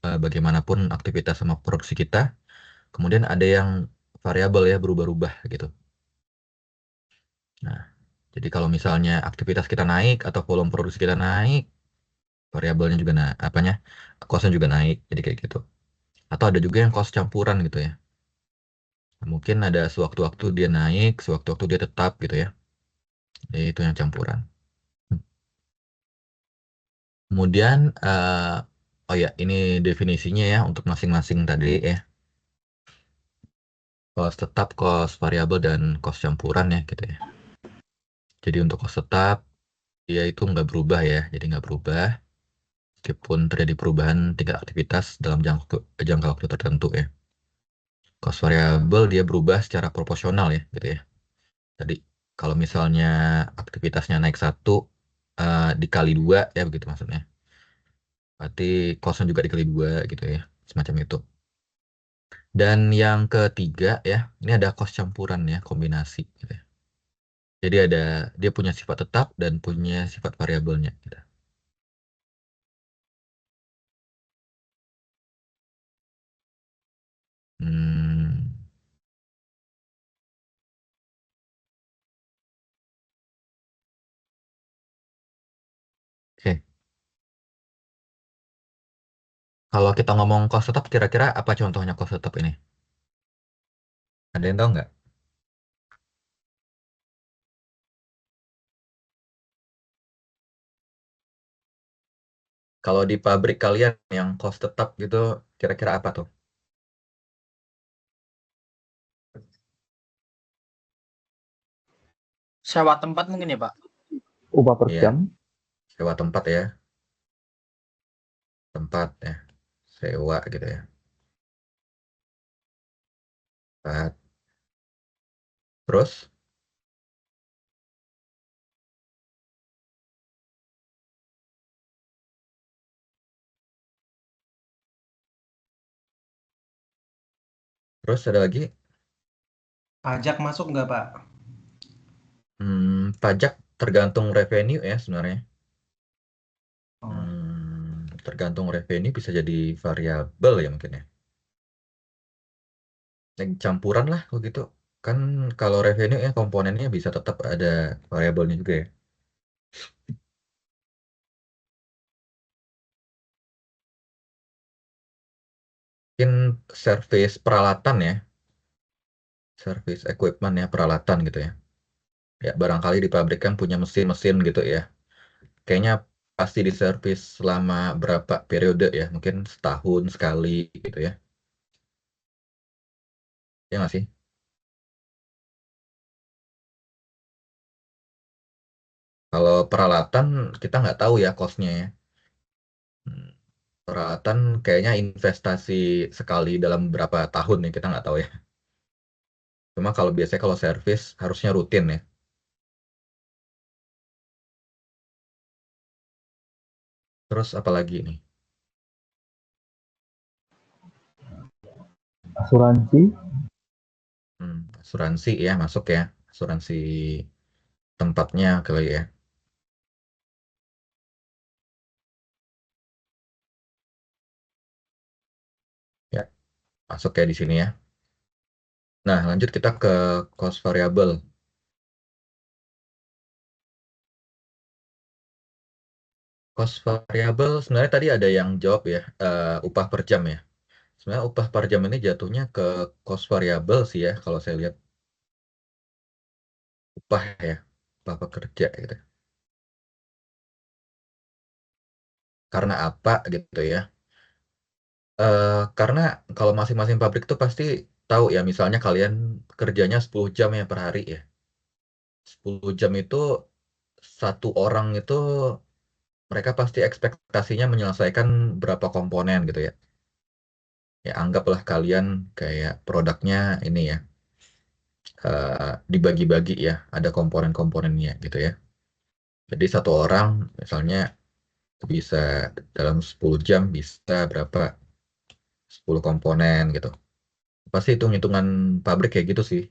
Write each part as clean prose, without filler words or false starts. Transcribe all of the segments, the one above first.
bagaimanapun aktivitas sama produksi kita. Kemudian ada yang variabel ya, berubah-ubah gitu. Nah, jadi kalau misalnya aktivitas kita naik atau volume produksi kita naik, variabelnya juga cost-nya juga naik, jadi kayak gitu. Atau ada juga yang cost campuran gitu ya. Mungkin ada sewaktu-waktu dia naik, sewaktu-waktu dia tetap gitu ya. Jadi itu yang campuran. Kemudian, oh ya, ini definisinya ya untuk masing-masing tadi ya. Cost tetap, cost variabel, dan cost campuran ya gitu ya. Jadi untuk cost tetap, dia itu nggak berubah ya. Jadi nggak berubah, meskipun terjadi perubahan tingkat aktivitas dalam jangka waktu tertentu ya. Cost variabel dia berubah secara proporsional ya gitu ya. Tadi kalau misalnya aktivitasnya naik satu, dikali dua ya begitu maksudnya. Berarti costnya juga dikali dua gitu ya, semacam itu. Dan yang ketiga ya, ini ada cost campuran ya, kombinasi gitu ya. Jadi dia punya sifat tetap dan punya sifat variabelnya gitu. Hmm, oke. Kalau kita ngomong cost tetap, kira-kira apa contohnya cost tetap ini? Ada yang tahu nggak? Kalau di pabrik kalian yang cost tetap gitu, kira-kira apa tuh? Sewa tempat mungkin ya, Pak? Upah per Iya, jam. sewa tempat ya, tempat ya, sewa gitu ya. Tempat. Terus, ada lagi. Pajak masuk nggak, Pak? Pajak tergantung revenue ya sebenarnya. Oh. Tergantung revenue bisa jadi variabel ya mungkin ya. Yang campuran lah kalau gitu. Kan kalau revenue ya komponennya bisa tetap ada variabelnya juga ya. Mungkin service peralatan ya, service equipment ya, peralatan gitu ya. Ya barangkali di pabrik kan punya mesin-mesin gitu ya. Kayaknya pasti diservis selama berapa periode ya, mungkin setahun sekali gitu ya. Ya nggak sih? Kalau peralatan kita nggak tahu ya cost-nya ya. Hmm, Peralatan kayaknya investasi sekali dalam berapa tahun ya, kita nggak tahu ya. Cuma kalau biasanya kalau servis harusnya rutin ya. Terus apa lagi nih? Asuransi. Asuransi ya masuk ya. Asuransi tempatnya kali ya. Ya, masuk ya di sini ya. Nah, lanjut kita ke cost variable. Cost variable sebenarnya tadi ada yang jawab ya, upah per jam ya. Sebenarnya upah per jam ini jatuhnya ke cost variable sih ya, kalau saya lihat upah ya, upah pekerja gitu. Karena apa gitu ya? Karena kalau masing-masing pabrik tuh pasti tahu ya, misalnya kalian kerjanya 10 jam ya per hari ya. 10 jam itu satu orang itu mereka pasti ekspektasinya menyelesaikan berapa komponen gitu ya. Ya anggaplah kalian kayak produknya ini ya, dibagi-bagi ya, ada komponen-komponennya gitu ya. Jadi satu orang misalnya bisa dalam 10 jam bisa berapa 10 komponen gitu. Pasti hitung-hitungan pabrik kayak gitu sih.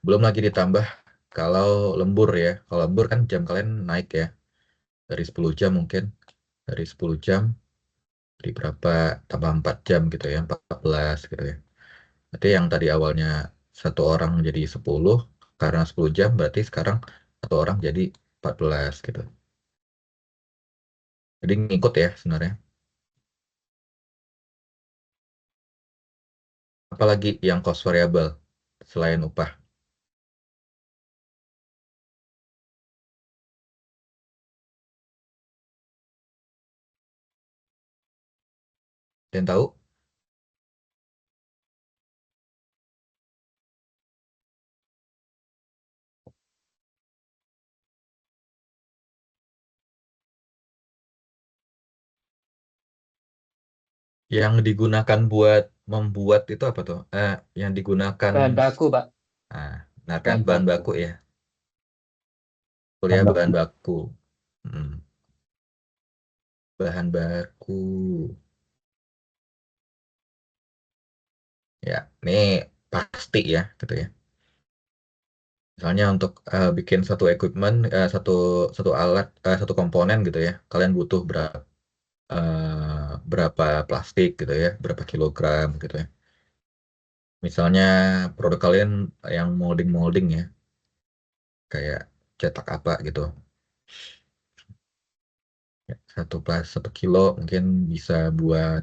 Belum lagi ditambah kalau lembur ya. Kalau lembur kan jam kalian naik ya. Dari 10 jam mungkin. Dari 10 jam. Jadi berapa tambah 4 jam gitu ya, 14 gitu ya. Berarti yang tadi awalnya satu orang jadi 10, karena 10 jam berarti sekarang satu orang jadi 14 gitu. Jadi ngikut ya sebenarnya. Apalagi yang cost variable selain upah. Dan tahu yang digunakan buat membuat itu apa tuh? Yang digunakan Bahan baku, Pak. ah, benar kan? Bahan Bahan baku. baku ya. Kuliah Tambah bahan baku. Hmm, bahan baku. Ya, ini pasti ya, gitu ya. Misalnya untuk bikin satu equipment, satu alat, satu komponen gitu ya, kalian butuh berapa plastik gitu ya, berapa kilogram gitu ya. Misalnya produk kalian yang molding-molding ya, kayak cetak apa gitu. Ya, satu kilo mungkin bisa buat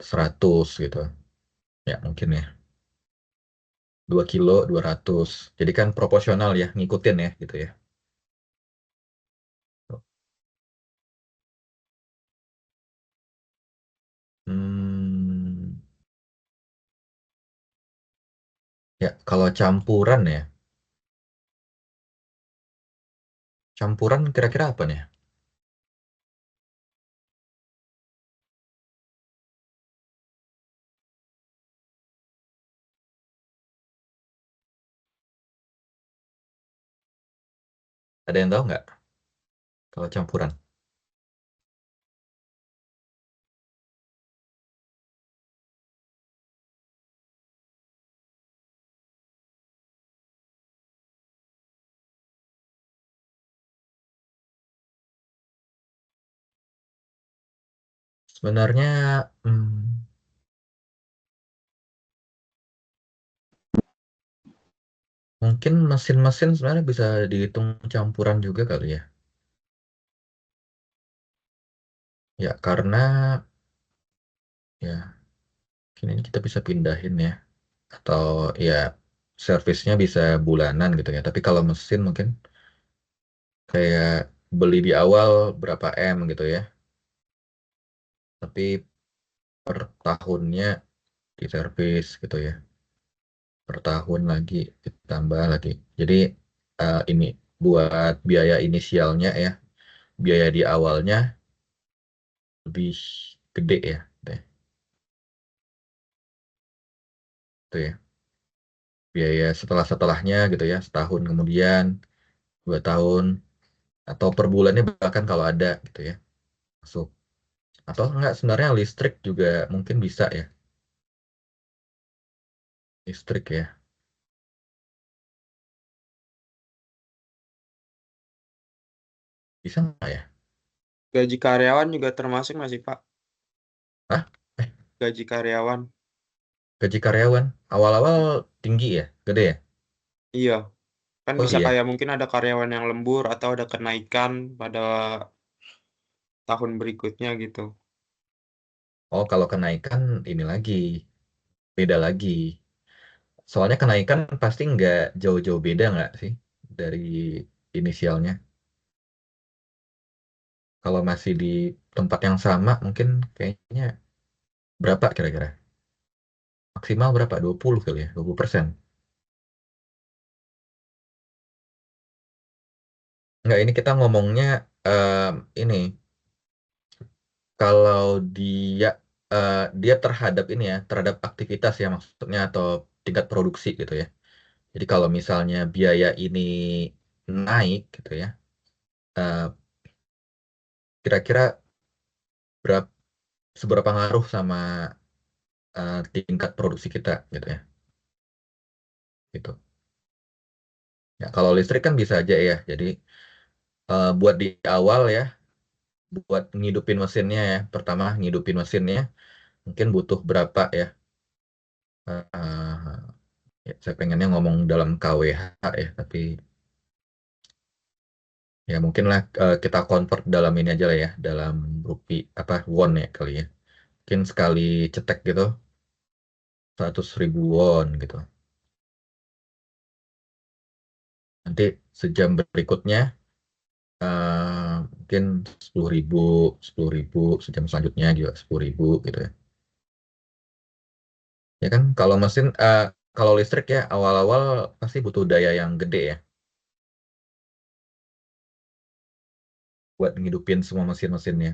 100 gitu. Ya mungkin ya. 2 kilo 200. Jadi kan proporsional ya, ngikutin ya gitu ya. Hmm, ya kalau campuran ya, campuran kira-kira apa nih? Ada yang tahu nggak kalau campuran? Sebenarnya mungkin mesin-mesin sebenarnya bisa dihitung campuran juga kali ya. Ya karena ya mungkin ini kita bisa pindahin ya. Atau ya servisnya bisa bulanan gitu ya. Tapi kalau mesin mungkin kayak beli di awal berapa M gitu ya. Tapi per tahunnya diservis gitu ya. Per tahun lagi ditambah lagi. Jadi ini buat biaya inisialnya ya, biaya di awalnya lebih gede ya, gitu ya. Itu ya. Biaya setelahnya gitu ya, setahun kemudian, 2 tahun, atau per bulannya bahkan kalau ada gitu ya, masuk. Atau enggak sebenarnya listrik juga mungkin bisa ya, listrik ya, bisa nggak ya? Gaji karyawan juga termasuk nggak sih, Pak? Hah? Eh, Gaji karyawan. gaji karyawan awal-awal tinggi ya, gede ya? Iya, kan Oh bisa iya. kayak mungkin ada karyawan yang lembur atau ada kenaikan pada tahun berikutnya gitu. Oh kalau kenaikan ini lagi, beda lagi. Soalnya kenaikan pasti nggak jauh-jauh beda nggak sih dari inisialnya. Kalau masih di tempat yang sama, mungkin kayaknya berapa kira-kira? Maksimal berapa? 20 kali ya, 20%. Nggak, ini kita ngomongnya ini kalau dia dia terhadap ini ya, terhadap aktivitas ya maksudnya atau tingkat produksi gitu ya. Jadi kalau misalnya biaya ini naik gitu ya, eh, kira-kira berapa seberapa ngaruh sama tingkat produksi kita gitu ya. Gitu. Ya, kalau listrik kan bisa aja ya. Jadi buat di awal ya buat ngidupin mesinnya ya. Pertama ngidupin mesinnya mungkin butuh berapa ya. Eh, ya, saya pengennya ngomong dalam KWH ya, tapi ya mungkin lah kita convert dalam ini aja lah ya, dalam apa won ya kali ya. Mungkin sekali cetek gitu 100.000 won gitu. Nanti sejam berikutnya mungkin 10.000, 10.000 sejam selanjutnya juga 10.000 gitu ya. Ya kan kalau mesin kalau listrik ya awal-awal pasti butuh daya yang gede ya buat ngidupin semua mesin-mesinnya.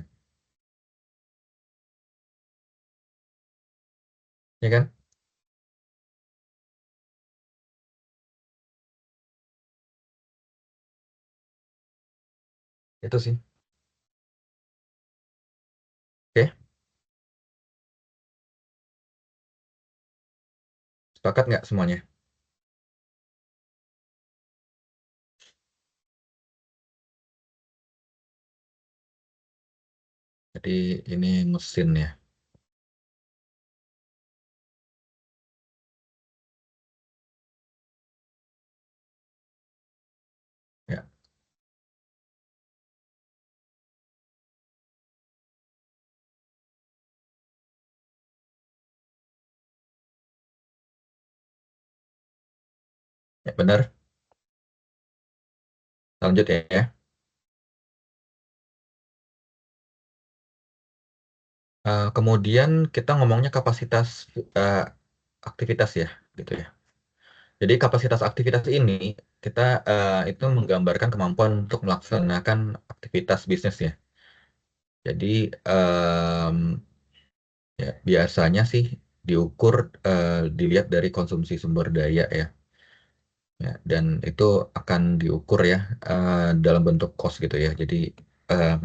Ya kan? Itu sih. Oke, sepakat nggak semuanya? Jadi ini mesin ya. Ya, ya benar. Lanjut ya. Kemudian kita ngomongnya kapasitas eh, aktivitas ya, gitu ya. Jadi kapasitas aktivitas ini kita itu menggambarkan kemampuan untuk melaksanakan aktivitas bisnis ya. Jadi ya, biasanya sih diukur dilihat dari konsumsi sumber daya ya. Ya, dan itu akan diukur ya dalam bentuk cost gitu ya. Eh,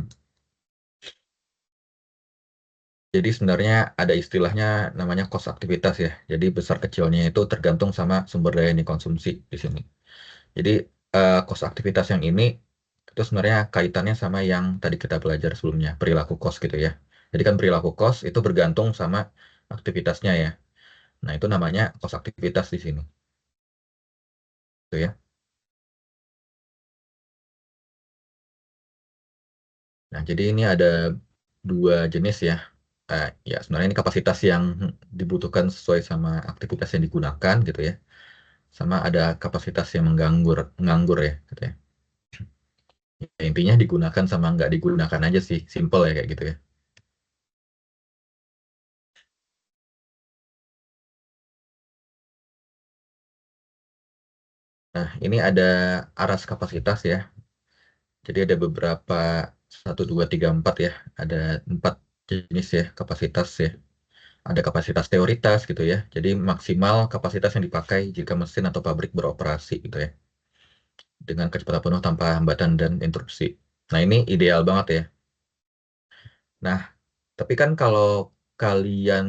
jadi sebenarnya ada istilahnya namanya cost aktivitas ya. Jadi besar kecilnya itu tergantung sama sumber daya yang dikonsumsi di sini. Jadi cost aktivitas yang ini itu sebenarnya kaitannya sama yang tadi kita belajar sebelumnya, perilaku cost gitu ya. Jadi kan perilaku cost itu bergantung sama aktivitasnya ya. Nah, itu namanya cost aktivitas di sini. Gitu ya. Nah, jadi ini ada dua jenis ya. Ya, sebenarnya ini kapasitas yang dibutuhkan sesuai sama aktivitas yang digunakan gitu ya. Sama ada kapasitas yang menganggur ya gitu ya. Ya, intinya digunakan sama nggak digunakan aja sih, simple ya kayak gitu ya. Nah, ini ada aras kapasitas ya. Jadi ada beberapa 1, 2, 3, 4 ya. Ada 4 jenis ya kapasitas ya. Ada kapasitas teoritas gitu ya. Jadi maksimal kapasitas yang dipakai jika mesin atau pabrik beroperasi gitu ya. Dengan kecepatan penuh tanpa hambatan dan interupsi. Nah, ini ideal banget ya. Nah, tapi kan kalau kalian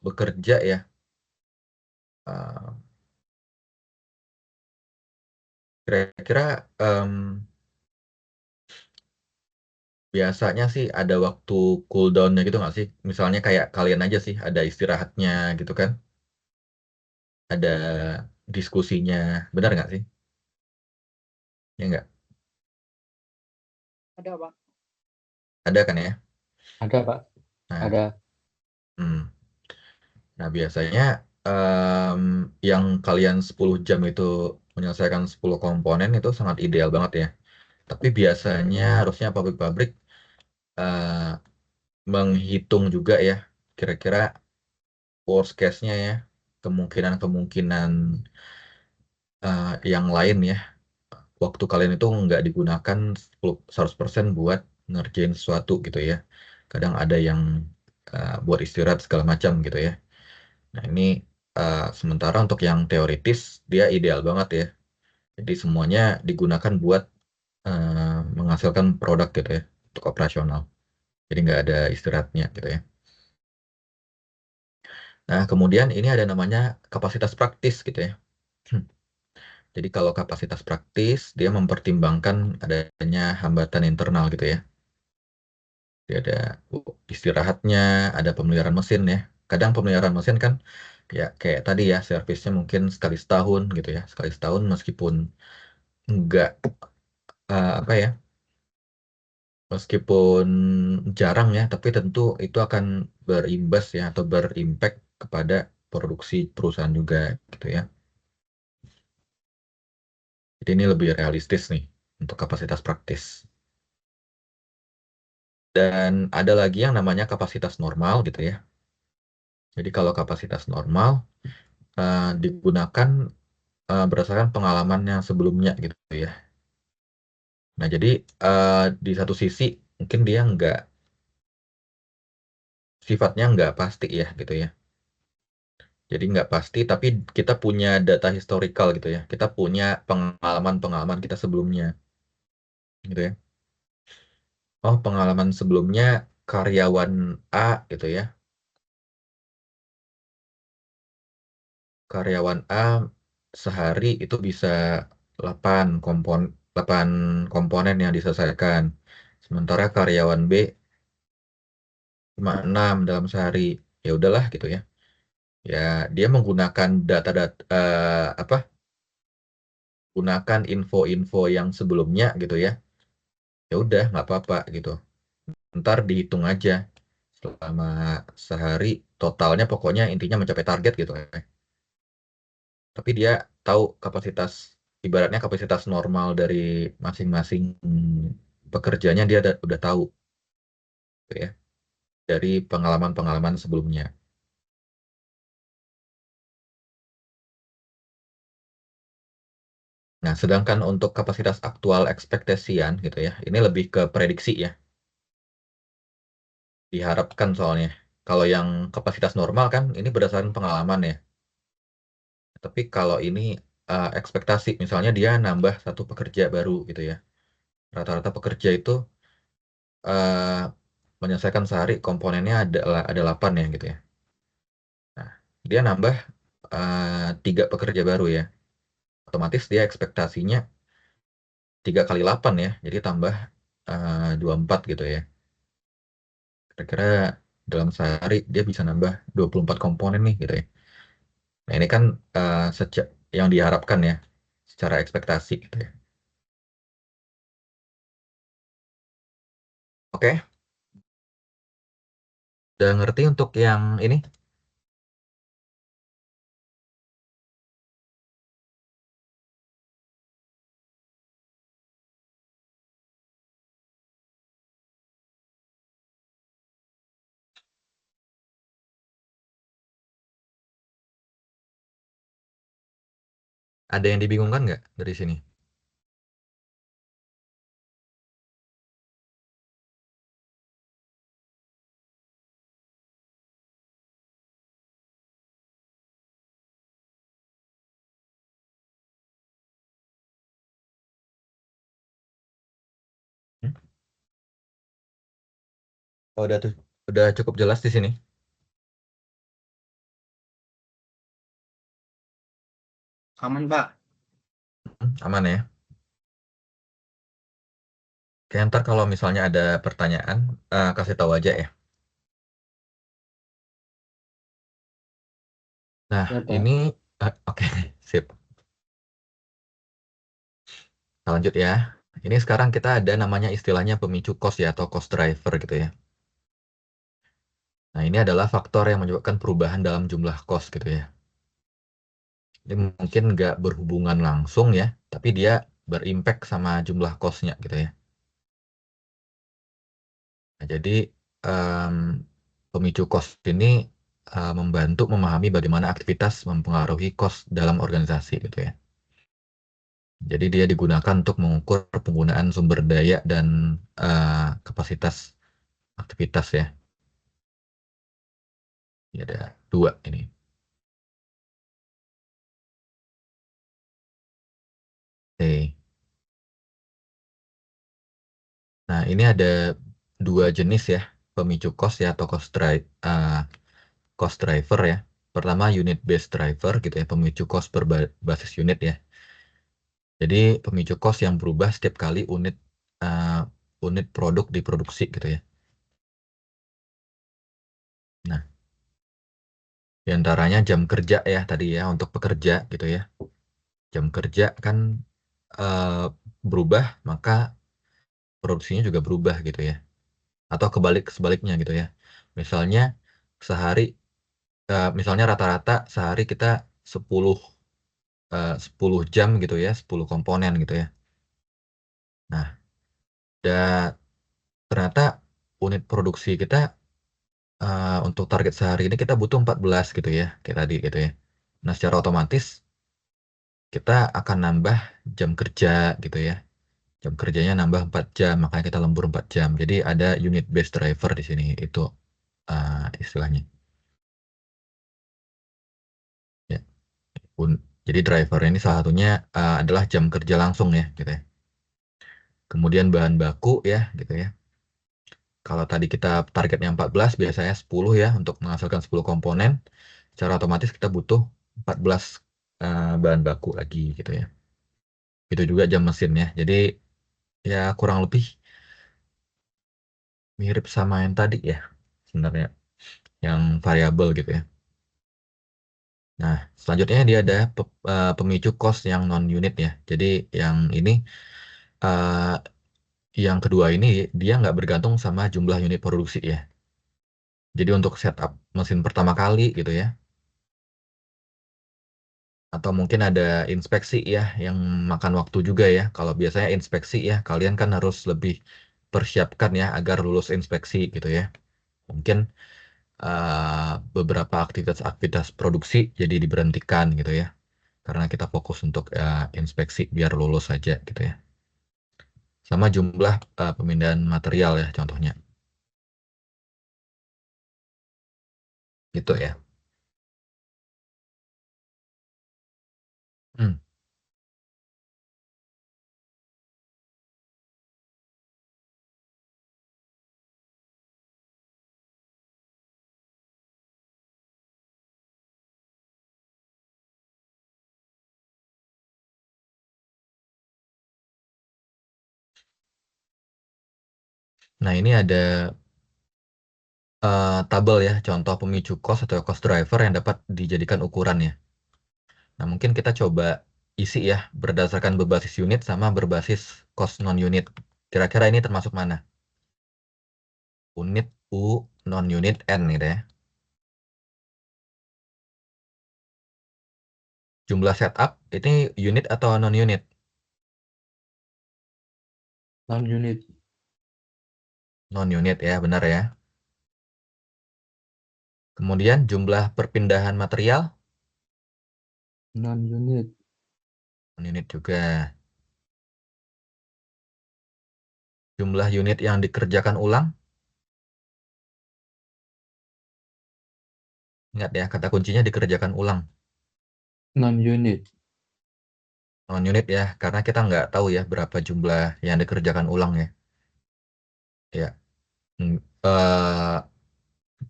bekerja ya, eh, kira-kira biasanya sih ada waktu cooldownnya gitu nggak sih? Misalnya kayak kalian aja sih ada istirahatnya gitu kan? Ada diskusinya, benar nggak sih? Ya nggak? Ada, Pak. Ada kan ya? Ada, Pak. Nah, Ada. hmm. Nah biasanya yang kalian 10 jam itu menyelesaikan 10 komponen itu sangat ideal banget ya. Tapi biasanya harusnya pabrik-pabrik eh, menghitung juga ya, kira-kira worst case-nya ya, kemungkinan-kemungkinan yang lain ya. Waktu kalian itu nggak digunakan 100% buat ngerjain sesuatu gitu ya. Kadang ada yang buat istirahat segala macam gitu ya. Nah ini sementara untuk yang teoritis dia ideal banget ya. Jadi semuanya digunakan buat menghasilkan produk gitu ya untuk operasional. Jadi nggak ada istirahatnya gitu ya. Nah kemudian ini ada namanya kapasitas praktis gitu ya. Jadi kalau kapasitas praktis dia mempertimbangkan adanya hambatan internal gitu ya. Jadi ada istirahatnya, ada pemeliharaan mesin ya. Kadang pemeliharaan mesin kan ya kayak tadi ya, servisnya mungkin sekali setahun gitu ya. Sekali setahun meskipun enggak apa ya, meskipun jarang ya, tapi tentu itu akan berimbas ya atau berimpact kepada produksi perusahaan juga gitu ya. Jadi ini lebih realistis nih untuk kapasitas praktis. Dan ada lagi yang namanya kapasitas normal gitu ya. Jadi kalau kapasitas normal digunakan berdasarkan pengalaman yang sebelumnya gitu ya. Nah jadi di satu sisi mungkin dia nggak, sifatnya nggak pasti ya gitu ya. Jadi nggak pasti, tapi kita punya data historical gitu ya. Kita punya pengalaman-pengalaman kita sebelumnya gitu ya. Oh, pengalaman sebelumnya karyawan A gitu ya. Karyawan A sehari itu bisa 8 8 komponen yang diselesaikan. Sementara karyawan B cuma 6 dalam sehari. Ya udahlah gitu ya. Ya, dia menggunakan data-data apa? Gunakan info-info yang sebelumnya gitu ya. Ya udah nggak apa-apa gitu. Ntar dihitung aja selama sehari totalnya, pokoknya intinya mencapai target gitu ya. Tapi dia tahu kapasitas, ibaratnya kapasitas normal dari masing-masing pekerjanya dia udah tahu gitu ya, dari pengalaman-pengalaman sebelumnya. Nah, sedangkan untuk kapasitas aktual ekspektasian gitu ya, ini lebih ke prediksi ya, diharapkan soalnya. Kalau yang kapasitas normal kan ini berdasarkan pengalaman ya. Tapi kalau ini ekspektasi, misalnya dia nambah satu pekerja baru gitu ya. Rata-rata pekerja itu eh, menyelesaikan sehari komponennya ada 8 ya gitu ya. Nah, dia nambah 3 pekerja baru ya. Otomatis dia ekspektasinya 3 kali 8 ya. Jadi tambah 24 gitu ya. Kira-kira dalam sehari dia bisa nambah 24 komponen nih gitu ya. Nah ini kan yang diharapkan ya secara ekspektasi gitu ya. Oke, udah ngerti untuk yang ini? Ada yang dibingungkan nggak dari sini? Hmm? Oh, udah cukup jelas di sini. Aman, Pak. Aman ya. Oke, ntar kalau misalnya ada pertanyaan, kasih tahu aja ya. Nah, Ya, Pak. ini oke, sip. Lanjut ya. Ini sekarang kita ada namanya istilahnya pemicu cost ya atau cost driver gitu ya. Nah, ini adalah faktor yang menyebabkan perubahan dalam jumlah cost gitu ya. Ini mungkin nggak berhubungan langsung ya, tapi dia berimpact sama jumlah cost-nya gitu ya. Nah, jadi em, pemicu cost ini membantu memahami bagaimana aktivitas mempengaruhi cost dalam organisasi gitu ya. Jadi dia digunakan untuk mengukur penggunaan sumber daya dan kapasitas aktivitas ya. Ini ada 2 ini. Oke. Nah, ini ada 2 jenis ya pemicu cost ya atau cost driver ya. Pertama unit based driver gitu ya, pemicu cost berbasis unit ya. Jadi pemicu cost yang berubah setiap kali unit uh, unit produk diproduksi gitu ya. Nah, di antaranya jam kerja ya tadi ya untuk pekerja gitu ya. Jam kerja kan berubah, maka produksinya juga berubah gitu ya. Atau sebaliknya gitu ya. Misalnya sehari, misalnya rata-rata sehari kita 10 10 jam gitu ya, 10 komponen gitu ya. Nah, ternyata unit produksi kita untuk target sehari ini kita butuh 14 gitu ya, kayak tadi gitu ya. Nah, secara otomatis kita akan nambah jam kerja gitu ya. Jam kerjanya nambah 4 jam, makanya kita lembur 4 jam. Jadi ada unit based driver di sini, itu istilahnya. Ya. Jadi driver ini salah satunya adalah jam kerja langsung ya, gitu ya. Kemudian bahan baku ya, gitu ya. Kalau tadi kita targetnya 14, biasanya 10 ya untuk menghasilkan 10 komponen. Secara otomatis kita butuh 14 bahan baku lagi gitu ya. Itu juga jam mesin ya. Jadi ya kurang lebih mirip sama yang tadi ya sebenarnya, yang variabel gitu ya. Nah, selanjutnya dia ada pemicu cost yang non unit ya. Jadi yang ini eh, yang kedua ini dia nggak bergantung sama jumlah unit produksi ya. Jadi untuk setup mesin pertama kali gitu ya, atau mungkin ada inspeksi ya yang makan waktu juga ya. Kalau biasanya inspeksi ya, kalian kan harus lebih persiapkan ya agar lulus inspeksi gitu ya. Mungkin beberapa aktivitas produksi jadi diberhentikan gitu ya, karena kita fokus untuk inspeksi biar lulus saja gitu ya. Sama jumlah pemindahan material ya contohnya. Gitu ya. Hmm. Nah, ini ada tabel ya, contoh pemicu cost atau cost driver yang dapat dijadikan ukuran ya. Nah, mungkin kita coba isi ya berdasarkan berbasis unit sama berbasis cost non unit. Kira-kira ini termasuk mana? Unit U, non unit N gitu ya. Jumlah setup ini unit atau non unit? Non unit. Non unit ya, benar ya. Kemudian jumlah perpindahan material Non unit. non unit juga. Jumlah unit yang dikerjakan ulang, ingat ya kata kuncinya dikerjakan ulang. Non unit. Non unit ya, karena kita nggak tahu ya berapa jumlah yang dikerjakan ulang ya. Ya, Hmm, eh,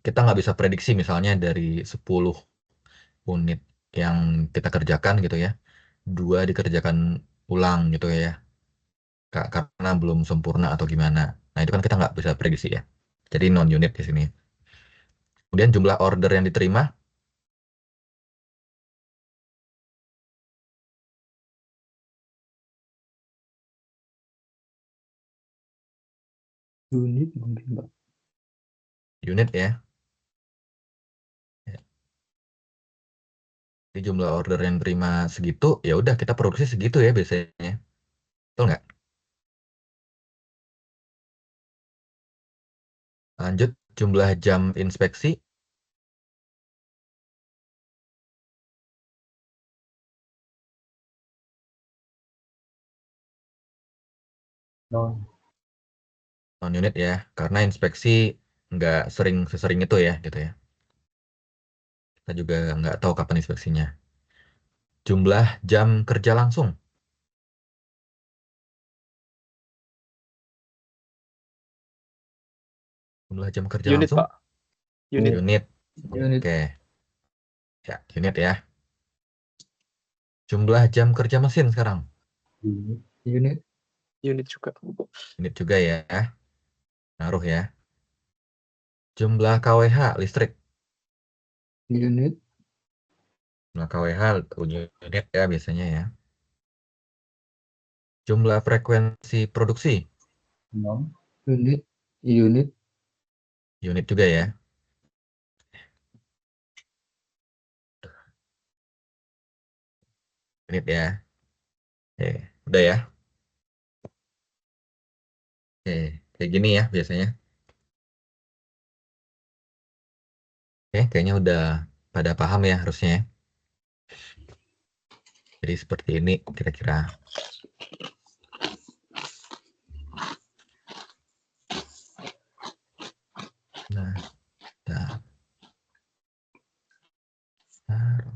kita nggak bisa prediksi misalnya dari 10 unit yang kita kerjakan gitu ya, 2 dikerjakan ulang gitu ya, karena belum sempurna atau gimana. Nah, itu kan kita nggak bisa prediksi ya. Jadi non unit di sini. Kemudian jumlah order yang diterima, Unit mungkin, Pak. unit ya. Jadi jumlah order yang diterima segitu, ya udah kita produksi segitu ya biasanya. Betul nggak? Lanjut, jumlah jam inspeksi, Non. non unit ya, karena inspeksi nggak sesering itu ya gitu ya. Kita juga nggak tahu kapan inspeksinya. Jumlah jam kerja langsung, jumlah jam kerja Unit, langsung, Pak. Unit. unit. Unit. Oke, ya unit ya. Jumlah jam kerja mesin sekarang, Unit. Unit. Unit juga. unit juga ya, naruh ya. Jumlah kWh listrik, unit, Jumlah KWH unit ya biasanya ya. Jumlah frekuensi produksi unit, unit, unit juga ya. Unit ya. Oke, udah ya. Oke, kayak gini ya biasanya. Oke, kayaknya udah pada paham ya harusnya ya. Jadi seperti ini kira-kira. Nah, nah, nah.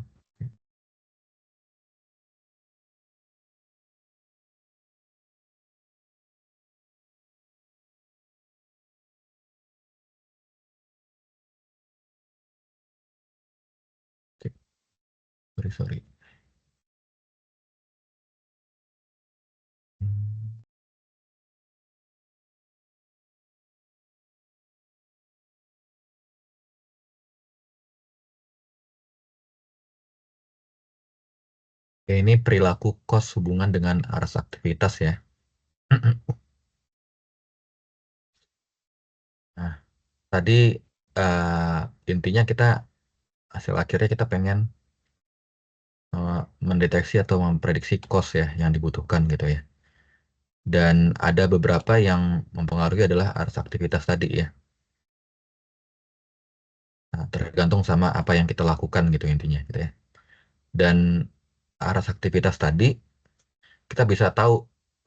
Oke, sorry. Hmm. Oke, ini perilaku kos hubungan dengan arus aktivitas ya. Nah, tadi intinya kita hasil akhirnya kita pengen mendeteksi atau memprediksi cost ya yang dibutuhkan gitu ya. Dan ada beberapa yang mempengaruhi adalah arus aktivitas tadi ya. Nah, tergantung sama apa yang kita lakukan gitu intinya gitu ya. Dan arus aktivitas tadi kita bisa tahu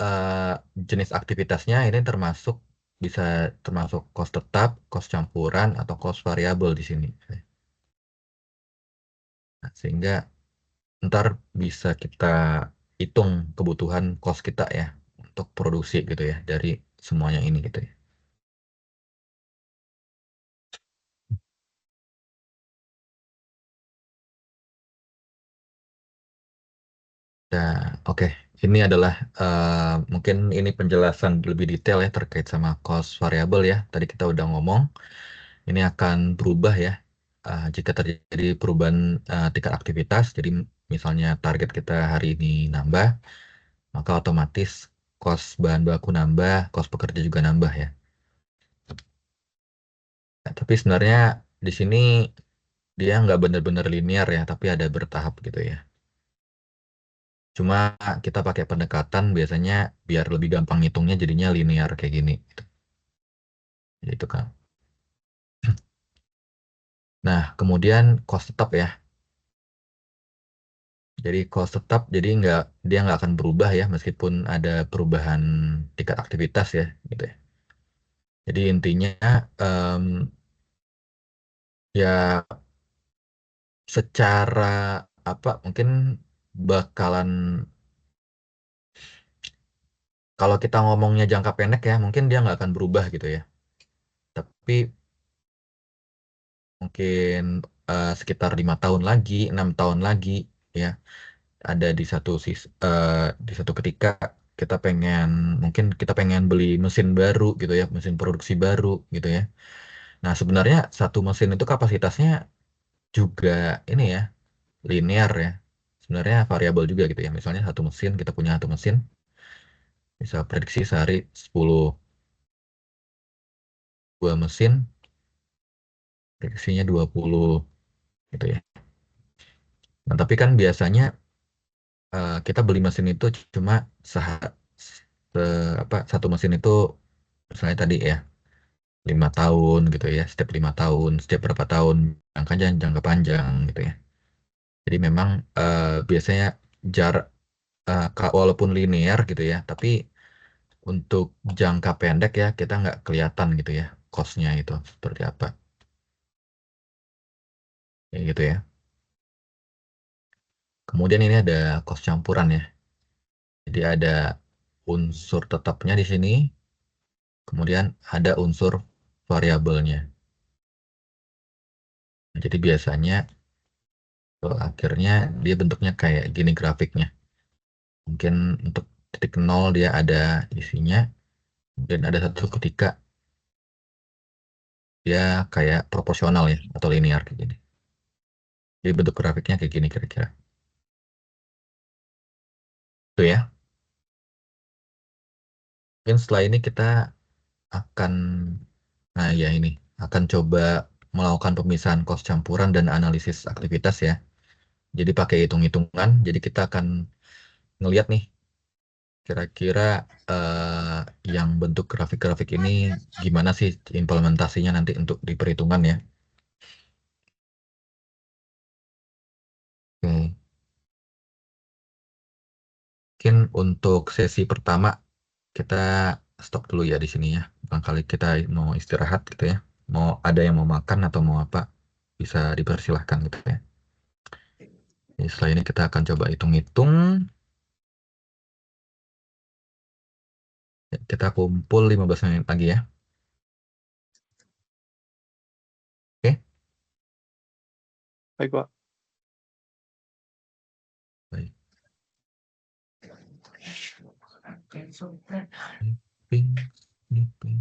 eh, jenis aktivitasnya ini bisa termasuk cost tetap, cost campuran atau cost variabel di sini. Nah, sehingga ntar bisa kita hitung kebutuhan cost kita ya untuk produksi gitu ya dari semuanya ini gitu ya. Nah, oke. Ini adalah mungkin ini penjelasan lebih detail ya terkait sama cost variabel ya. Tadi kita udah ngomong ini akan berubah ya jika terjadi perubahan tingkat aktivitas. Jadi misalnya target kita hari ini nambah, maka otomatis cost bahan baku nambah, cost pekerja juga nambah ya. Nah, tapi sebenarnya di sini dia nggak benar-benar linear ya, tapi ada bertahap gitu ya. Cuma kita pakai pendekatan biasanya biar lebih gampang ngitungnya jadinya linear kayak gini. Gitu. Itu kan. Nah, kemudian cost tetap ya. Jadi cost tetap jadi dia nggak akan berubah ya meskipun ada perubahan tingkat aktivitas ya gitu ya. Jadi intinya em, ya secara apa mungkin bakalan kalau kita ngomongnya jangka pendek ya mungkin dia nggak akan berubah gitu ya. Tapi mungkin sekitar 5 tahun lagi, 6 tahun lagi ya ada di satu ketika mungkin kita pengen beli mesin baru gitu ya, mesin produksi baru gitu ya. Nah sebenarnya satu mesin itu kapasitasnya juga ini ya linear ya, sebenarnya variabel juga gitu ya. Misalnya kita punya satu mesin bisa prediksi sehari 10 buah mesin, prediksinya 20 gitu ya. Nah tapi kan biasanya kita beli mesin itu cuma seha- satu mesin itu misalnya tadi ya 5 tahun gitu ya setiap 5 tahun setiap berapa tahun angkanya jangka panjang gitu ya jadi memang biasanya jarak walaupun linear gitu ya tapi untuk jangka pendek ya kita nggak kelihatan gitu ya cost-nya itu seperti apa kayak gitu ya kemudian ini ada cost campuran ya jadi ada unsur tetapnya di sini kemudian ada unsur variabelnya. Nah, jadi biasanya akhirnya dia bentuknya kayak gini grafiknya. Mungkin untuk titik nol dia ada isinya, dan ada satu ketika dia kayak proporsional ya atau linear kayak gini. Jadi bentuk grafiknya kayak gini kira-kira. Itu ya. Mungkin setelah ini kita akan, nah ya ini, akan coba melakukan pemisahan kos campuran dan analisis aktivitas ya. Jadi pakai hitung-hitungan, jadi kita akan ngelihat nih, kira-kira yang bentuk grafik-grafik ini gimana sih implementasinya nanti untuk di perhitungan ya. Oke. Mungkin untuk sesi pertama kita stop dulu ya di sini ya. Barangkali kita mau istirahat gitu ya. Mau ada yang mau makan atau mau apa, bisa dipersilahkan gitu ya. Jadi setelah ini kita akan coba hitung-hitung. Ya, kita kumpul 15 menit lagi ya. Oke, Baik, Pak. baik. Ping, ping.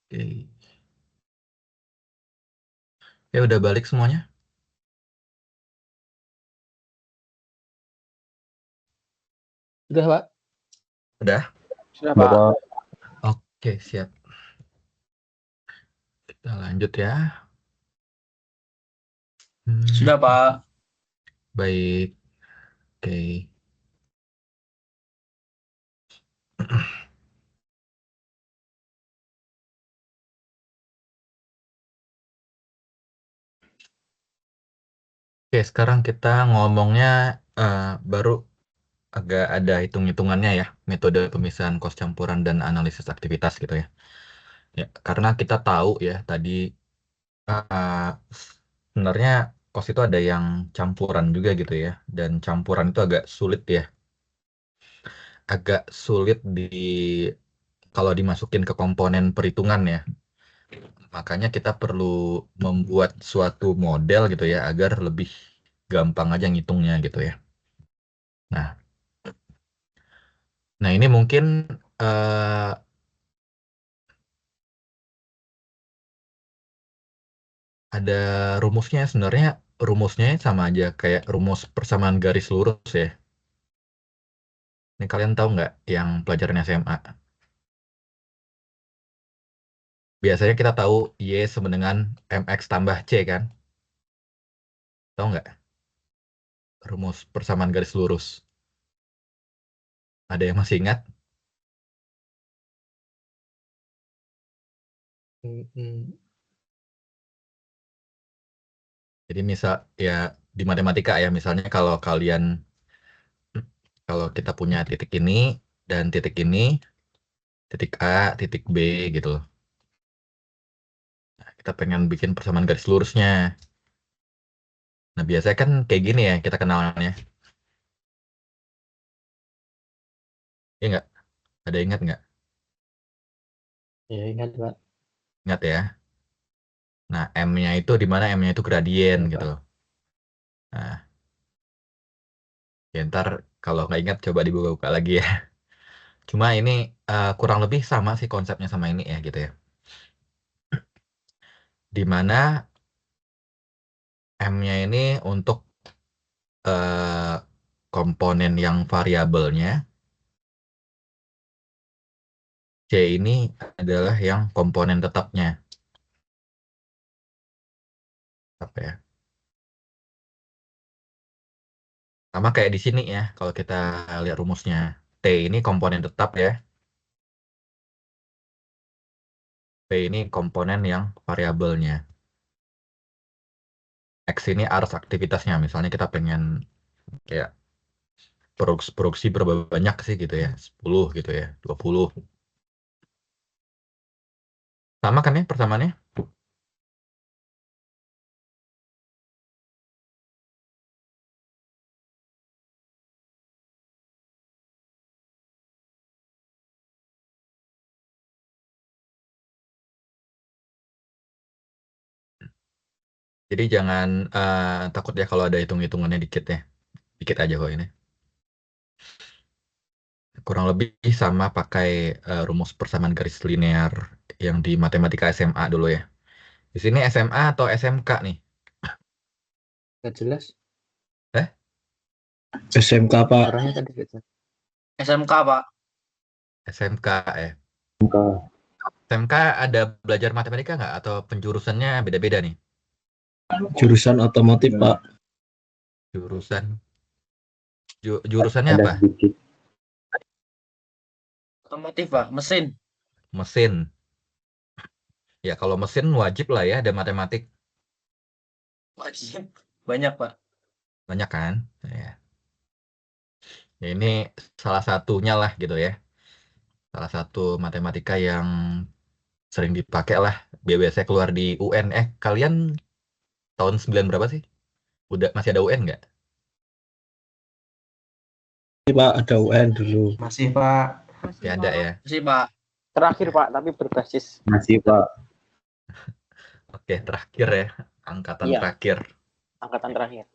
Oke. Ya udah balik semuanya? Udah, Pak. Udah? Sudah, Pak. Oke, siap. Kita lanjut ya. Sudah, Pak. Baik. Oke. Oke, sekarang kita ngomongnya baru agak ada hitung-hitungannya ya, metode pemisahan kos campuran dan analisis aktivitas gitu ya. Ya, karena kita tahu ya tadi uh, sebenarnya kos itu ada yang campuran juga gitu ya, dan campuran itu agak sulit ya, agak sulit kalau dimasukin ke komponen perhitungan ya. Makanya kita perlu membuat suatu model gitu ya agar lebih gampang aja ngitungnya gitu ya. Nah, ini mungkin eh, ada rumusnya. Sebenarnya rumusnya sama aja kayak rumus persamaan garis lurus ya. Ini kalian tahu nggak yang pelajaran SMA? Biasanya kita tahu Y sama dengan MX tambah C kan? Tahu nggak? Rumus persamaan garis lurus. Ada yang masih ingat? Jadi misal ya di matematika ya, misalnya kalau kita punya titik ini dan titik ini, titik A, titik B gitu loh. Nah, kita pengen bikin persamaan garis lurusnya. Nah, biasanya kan kayak gini ya kita kenalannya. Iya nggak? Ada ingat nggak? Ya, ingat, Pak. Ingat ya. Nah, M-nya itu di mana M-nya itu gradien Ya, gitu Pak. loh. Nah, ya ntar kalau nggak ingat coba dibuka-buka lagi ya. Cuma ini kurang lebih sama sih konsepnya sama ini ya gitu ya. Di mana M-nya ini untuk eh, komponen yang variabelnya, C ini adalah yang komponen tetapnya. Apa ya? Sama kayak di sini ya, kalau kita lihat rumusnya. T ini komponen tetap ya. P ini komponen yang variabelnya. X ini arus aktivitasnya. Misalnya kita pengen kayak produksi berapa banyak sih gitu ya. 10 gitu ya, 20. Sama kan ya persamaannya? Jadi jangan takut ya kalau ada hitung-hitungannya dikit ya. Dikit aja kok ini. Kurang lebih sama pakai rumus persamaan garis linear yang di matematika SMA dulu ya. Di sini SMA atau SMK nih? Nggak jelas. Eh? SMK, Pak. Orangnya tadi gitu. SMK, Pak. SMK ya. SMK ada belajar matematika nggak? Atau penjurusannya beda-beda nih? Jurusan otomotif, Pak. Jurusan jurusannya apa? Otomotif, Pak. Mesin. Mesin. Ya kalau mesin wajib lah ya ada matematik. Wajib. Banyak, Pak. Banyak kan? Ya. Ya, ini salah satunya lah gitu ya. Salah satu matematika yang sering dipakai lah. Biasanya keluar di UN. Kalian tahun 9 berapa sih? Masih ada UN nggak? Pak, ada UN dulu. Masih, Pak. Masih ada ya. Masih, Pak. Terakhir, Pak, tapi berbasis. Masih, Pak. Oke, terakhir ya. Angkatan Iya. terakhir. angkatan terakhir.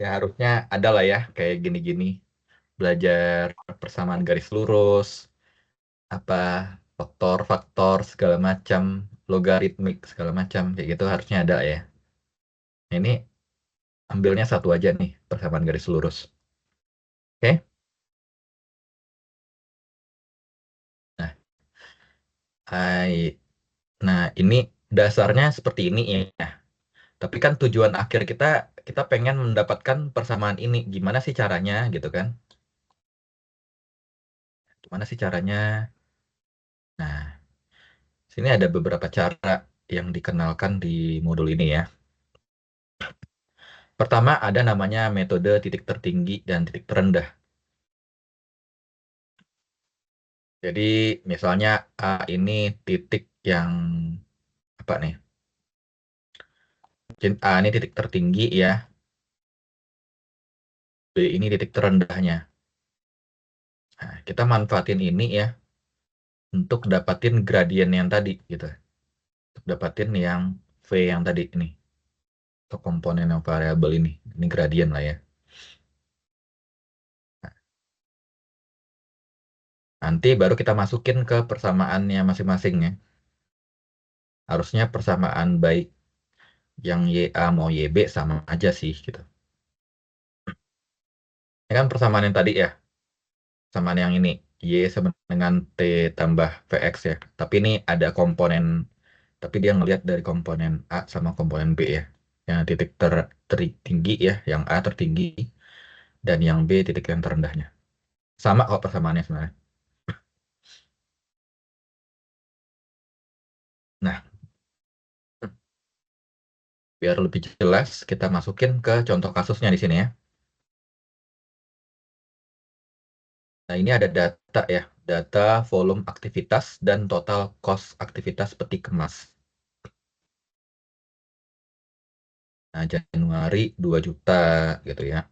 Ya harusnya ada lah ya kayak gini-gini. Belajar persamaan garis lurus, apa faktor-faktor segala macam, logaritmik segala macam kayak gitu harusnya ada ya. Ini ambilnya satu aja nih, persamaan garis lurus. Oke? Nah, hai. Nah, ini dasarnya seperti ini ya. Tapi kan tujuan akhir kita pengen mendapatkan persamaan ini. Gimana sih caranya gitu kan? Gimana sih caranya? Nah, sini ada beberapa cara yang dikenalkan di modul ini ya. Pertama ada namanya metode titik tertinggi dan titik terendah. Jadi misalnya A ini titik yang apa nih? A ini titik tertinggi ya. B ini titik terendahnya. Nah, kita manfaatin ini ya untuk dapatin gradien yang tadi gitu. Untuk dapatin yang V yang tadi ini. Atau komponen yang variabel ini. Ini gradien lah ya. Nanti baru kita masukin ke persamaannya masing-masing ya. Harusnya persamaan baik yang YA mau YB sama aja sih gitu. Ini kan persamaan yang tadi ya. Persamaan yang ini. Y sama dengan T tambah VX ya. Tapi ini ada komponen. Tapi dia ngelihat dari komponen A sama komponen B ya. Yang titik tertinggi ya. Yang A tertinggi. Dan yang B titik yang terendahnya. Sama kok persamaannya sebenarnya. Nah, biar lebih jelas, kita masukin ke contoh kasusnya di sini ya. Nah, ini ada data ya. Data volume aktivitas dan total cost aktivitas peti kemas. Nah, Januari 2 juta gitu ya.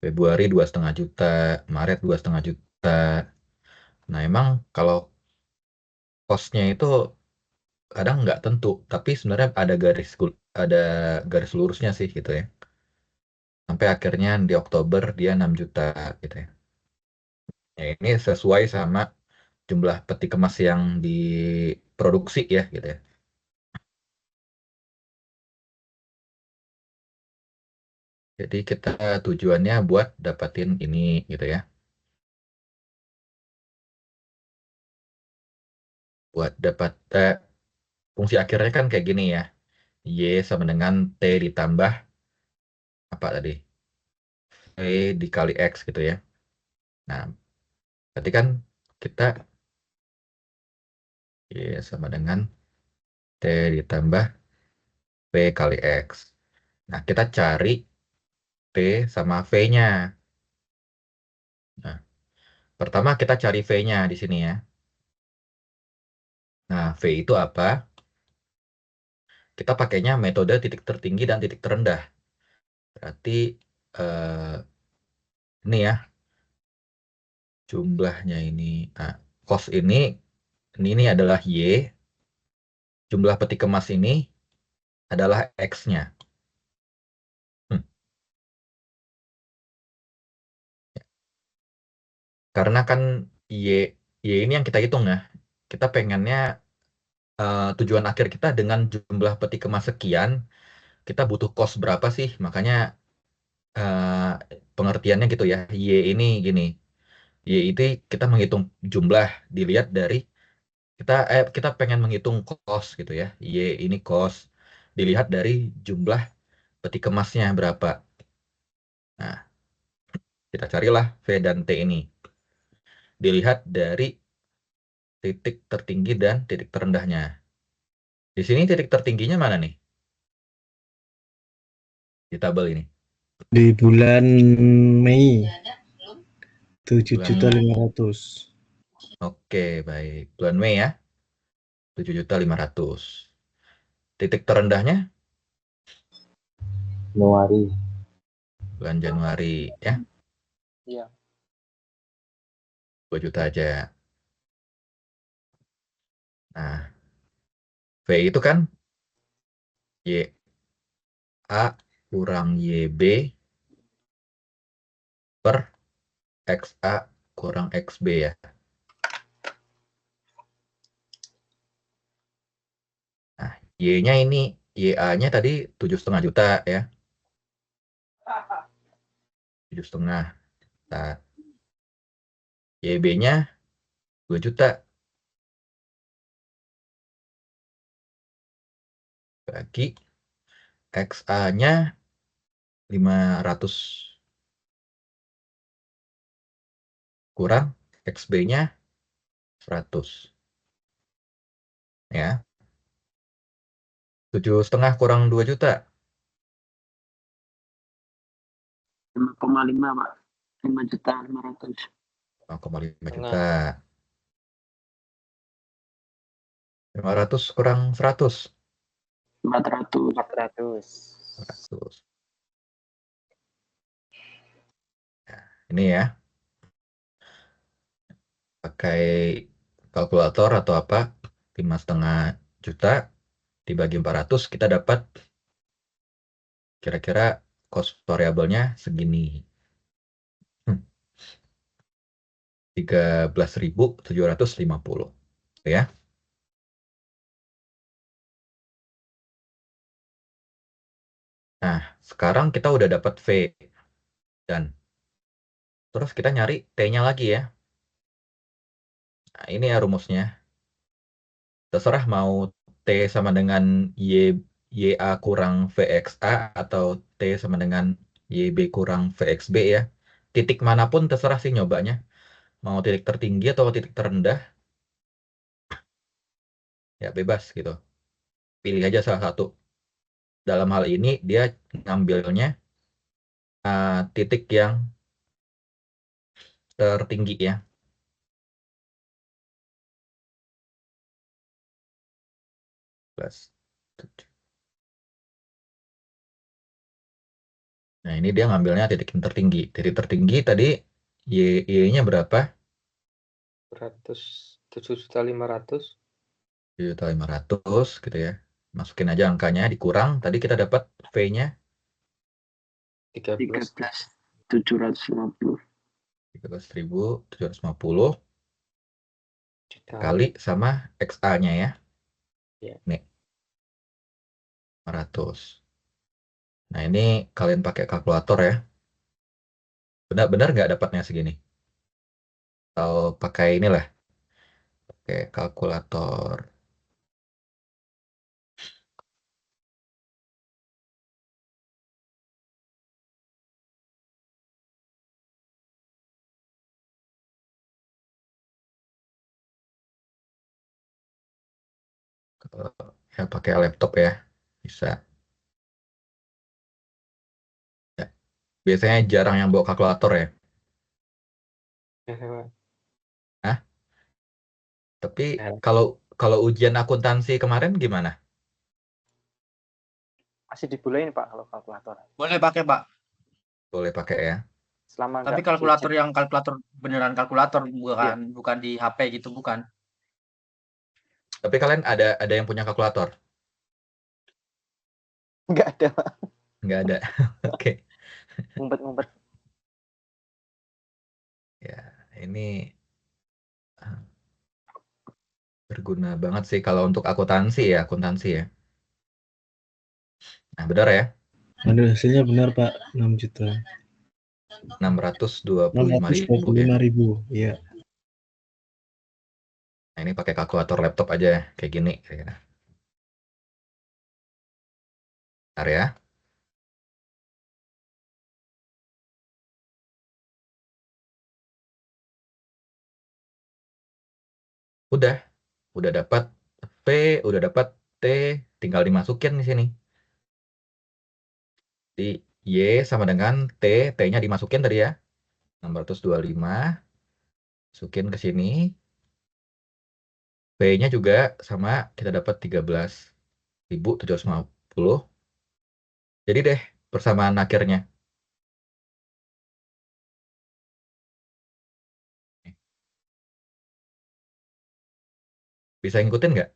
Februari 2,5 juta. Maret 2,5 juta. Nah, emang kalau cost-nya itu kadang nggak tentu. Tapi sebenarnya ada garis lurusnya sih gitu ya. Sampai akhirnya di Oktober dia 6 juta gitu ya. Ya, ini sesuai sama jumlah peti kemas yang diproduksi ya gitu ya. Jadi kita tujuannya buat dapatin ini gitu ya. Buat dapat fungsi akhirnya kan kayak gini ya. Y sama dengan T ditambah apa tadi? T dikali X gitu ya. Nah, berarti kan kita Y sama dengan T ditambah P kali X. Nah, kita cari T sama V-nya. Nah, pertama kita cari V-nya di sini ya. Nah, V itu apa? Kita pakainya metode titik tertinggi dan titik terendah. Berarti ini ya jumlahnya ini. Nah, cost ini adalah Y. Jumlah peti kemas ini adalah X-nya. Karena kan Y, Y ini yang kita hitung ya. Kita pengennya tujuan akhir kita dengan jumlah peti kemas sekian, kita butuh cost berapa sih? Makanya eh, pengertiannya gitu ya. Y ini gini. Y itu kita menghitung jumlah dilihat dari kita pengen menghitung cost gitu ya. Y ini cost dilihat dari jumlah peti kemasnya berapa. Nah, kita carilah V dan T ini. Dilihat dari titik tertinggi dan titik terendahnya. Di sini titik tertingginya mana nih? Di tabel ini. Di bulan Mei Bulan 7.500.000. Oke, baik. Bulan Mei ya. 7.500.000. Titik terendahnya Januari. bulan Januari ya. Iya. 2 juta aja. Nah, V itu kan Y. A kurang YB per XA kurang XB ya. Nah, Y-nya ini, YA-nya tadi 7,5 juta ya. 7,5. Nah, YB-nya 2 juta. Bagi XA-nya 500 kurang XB-nya 100. Ya, 7,5 kurang 2 juta. 5,5 Pak. 5.500.000. 0,5 juta. 500 kurang 100. 400. 100. Nah, ini ya. Pakai kalkulator atau apa, 5,5 juta dibagi 400, kita dapat kira-kira cost variabelnya segini. 13.750 ya. Nah, sekarang kita udah dapat V dan terus kita nyari T-nya lagi ya. Nah, ini ya rumusnya. Terserah mau T sama dengan YA kurang VXA atau T sama dengan YB kurang VXB ya. Titik manapun terserah sih nyobanya. Mau titik tertinggi atau titik terendah, ya bebas gitu. Pilih aja salah satu. Dalam hal ini dia ngambilnya titik yang tertinggi ya. Plus 7. Nah, ini dia ngambilnya titik yang tertinggi. Titik tertinggi tadi Y-nya berapa? 7.500.000. 7.500 gitu ya. Masukin aja angkanya, dikurang. Tadi kita dapat V-nya 13.750 13.750 juta. kali sama XA-nya ya. Ya. Nih, 500. Nah, ini kalian pakai kalkulator ya. Benar-benar nggak dapatnya segini? Atau pakai inilah, pakai kalkulator. Ya, pakai laptop ya. Bisa. Ya. Biasanya jarang yang bawa kalkulator ya. Hah? Tapi kalau kalau ujian akuntansi kemarin gimana? Masih dibolehin Pak kalau kalkulator. Boleh pakai, Pak. Boleh pakai ya. Selama Tapi nggak kalkulator ujian. yang kalkulator beneran kalkulator Iya. bukan di HP gitu bukan. Tapi kalian ada yang punya kalkulator? Nggak ada Pak. Nggak ada. Oke. Ngumpet-ngumpet. Ya, ini berguna banget sih kalau untuk akuntansi ya. Nah, benar ya. Ada hasilnya benar Pak, 6 juta. 625.000 ya. 625.000, ya. Nah, ini pakai kalkulator laptop aja kayak gini. Bentar ya. Udah dapat V, udah dapat T, tinggal dimasukin di sini. Di Y sama dengan T, T-nya dimasukin tadi ya. 625, masukin ke sini. V-nya juga sama, kita dapat 13.750. Jadi deh, persamaan akhirnya. Bisa ngikutin nggak?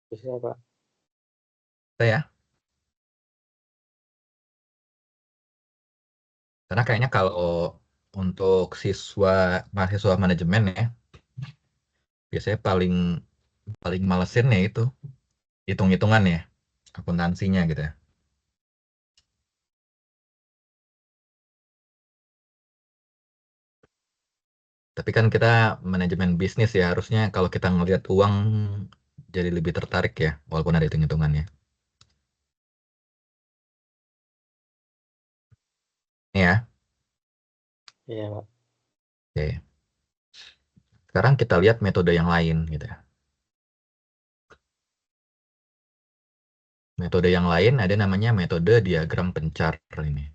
Bisa, Pak. Kita ya. Karena kayaknya kalau untuk mahasiswa manajemen ya, biasanya paling paling malesin ya itu hitung-hitungan ya, akuntansinya gitu ya. Tapi kan kita manajemen bisnis ya, harusnya kalau kita ngelihat uang jadi lebih tertarik ya, walaupun ada hitung-hitungannya. Ini ya, Iya, Pak. oke. Sekarang kita lihat metode yang lain gitu ya. Metode yang lain ada namanya metode diagram pencar ini.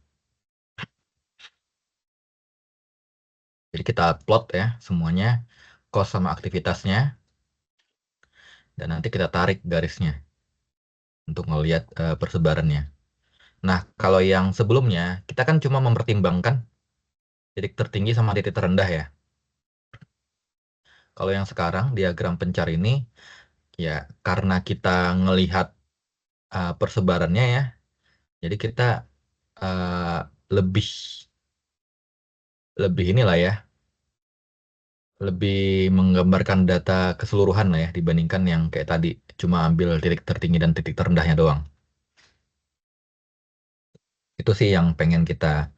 Jadi kita plot ya semuanya, cost sama aktivitasnya, dan nanti kita tarik garisnya untuk melihat persebarannya. Nah, kalau yang sebelumnya, kita kan cuma mempertimbangkan titik tertinggi sama titik terendah ya. Kalau yang sekarang, diagram pencar ini, ya karena kita ngelihat persebarannya ya, jadi kita uh, lebih lebih inilah ya, lebih menggambarkan data keseluruhan lah ya, dibandingkan yang kayak tadi, cuma ambil titik tertinggi dan titik terendahnya doang. Itu sih yang pengen kita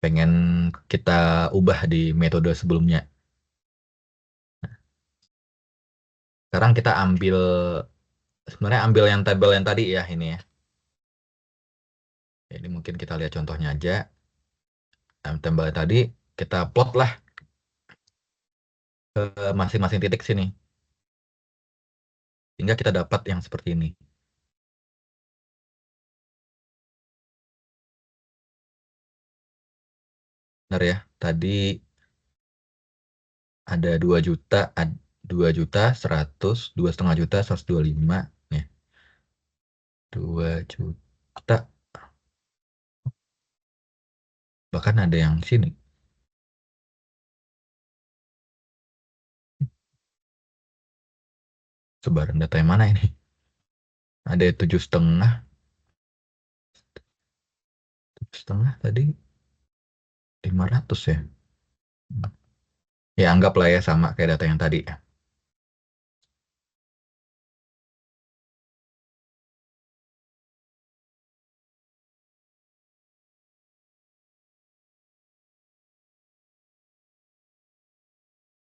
pengen kita ubah di metode sebelumnya. Sekarang kita sebenarnya ambil yang tabel yang tadi ya ini ya. Ini mungkin kita lihat contohnya aja. Tabel yang tadi kita plot lah ke masing-masing titik sini. Sehingga kita dapat yang seperti ini. Benar ya, tadi ada 2 juta, 2 juta, 100, 2,5 juta, 125. Nih, 2 juta. Bahkan ada yang sini. Sebaran data yang mana ini? Ada 7,5. 7,5 tadi 500 ya. Ya anggaplah ya sama kayak data yang tadi ya.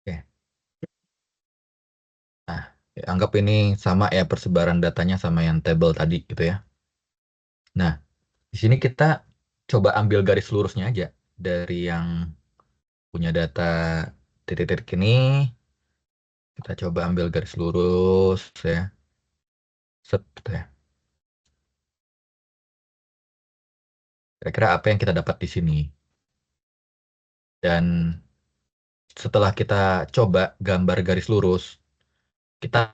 Oke. Nah, ya, anggap ini sama ya persebaran datanya sama yang tabel tadi gitu ya. Nah, di sini kita coba ambil garis lurusnya aja dari yang punya data titik-titik ini. Kita coba ambil garis lurus ya. Set gitu ya. Kira-kira apa yang kita dapat di sini? Dan setelah kita coba gambar garis lurus, kita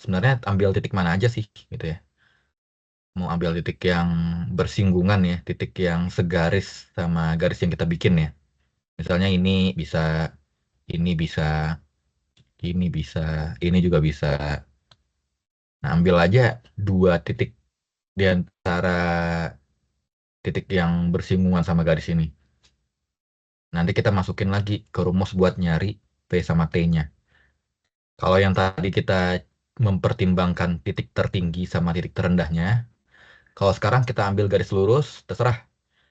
sebenarnya ambil titik mana aja sih gitu ya. Mau ambil titik yang bersinggungan ya, titik yang segaris sama garis yang kita bikin ya. Misalnya bisa, ini bisa, ini bisa, ini juga bisa. Nah, ambil aja 2 titik di antara titik yang bersinggungan sama garis ini. Nanti kita masukin lagi ke rumus buat nyari P sama T-nya. Kalau yang tadi kita mempertimbangkan titik tertinggi sama titik terendahnya, kalau sekarang kita ambil garis lurus, terserah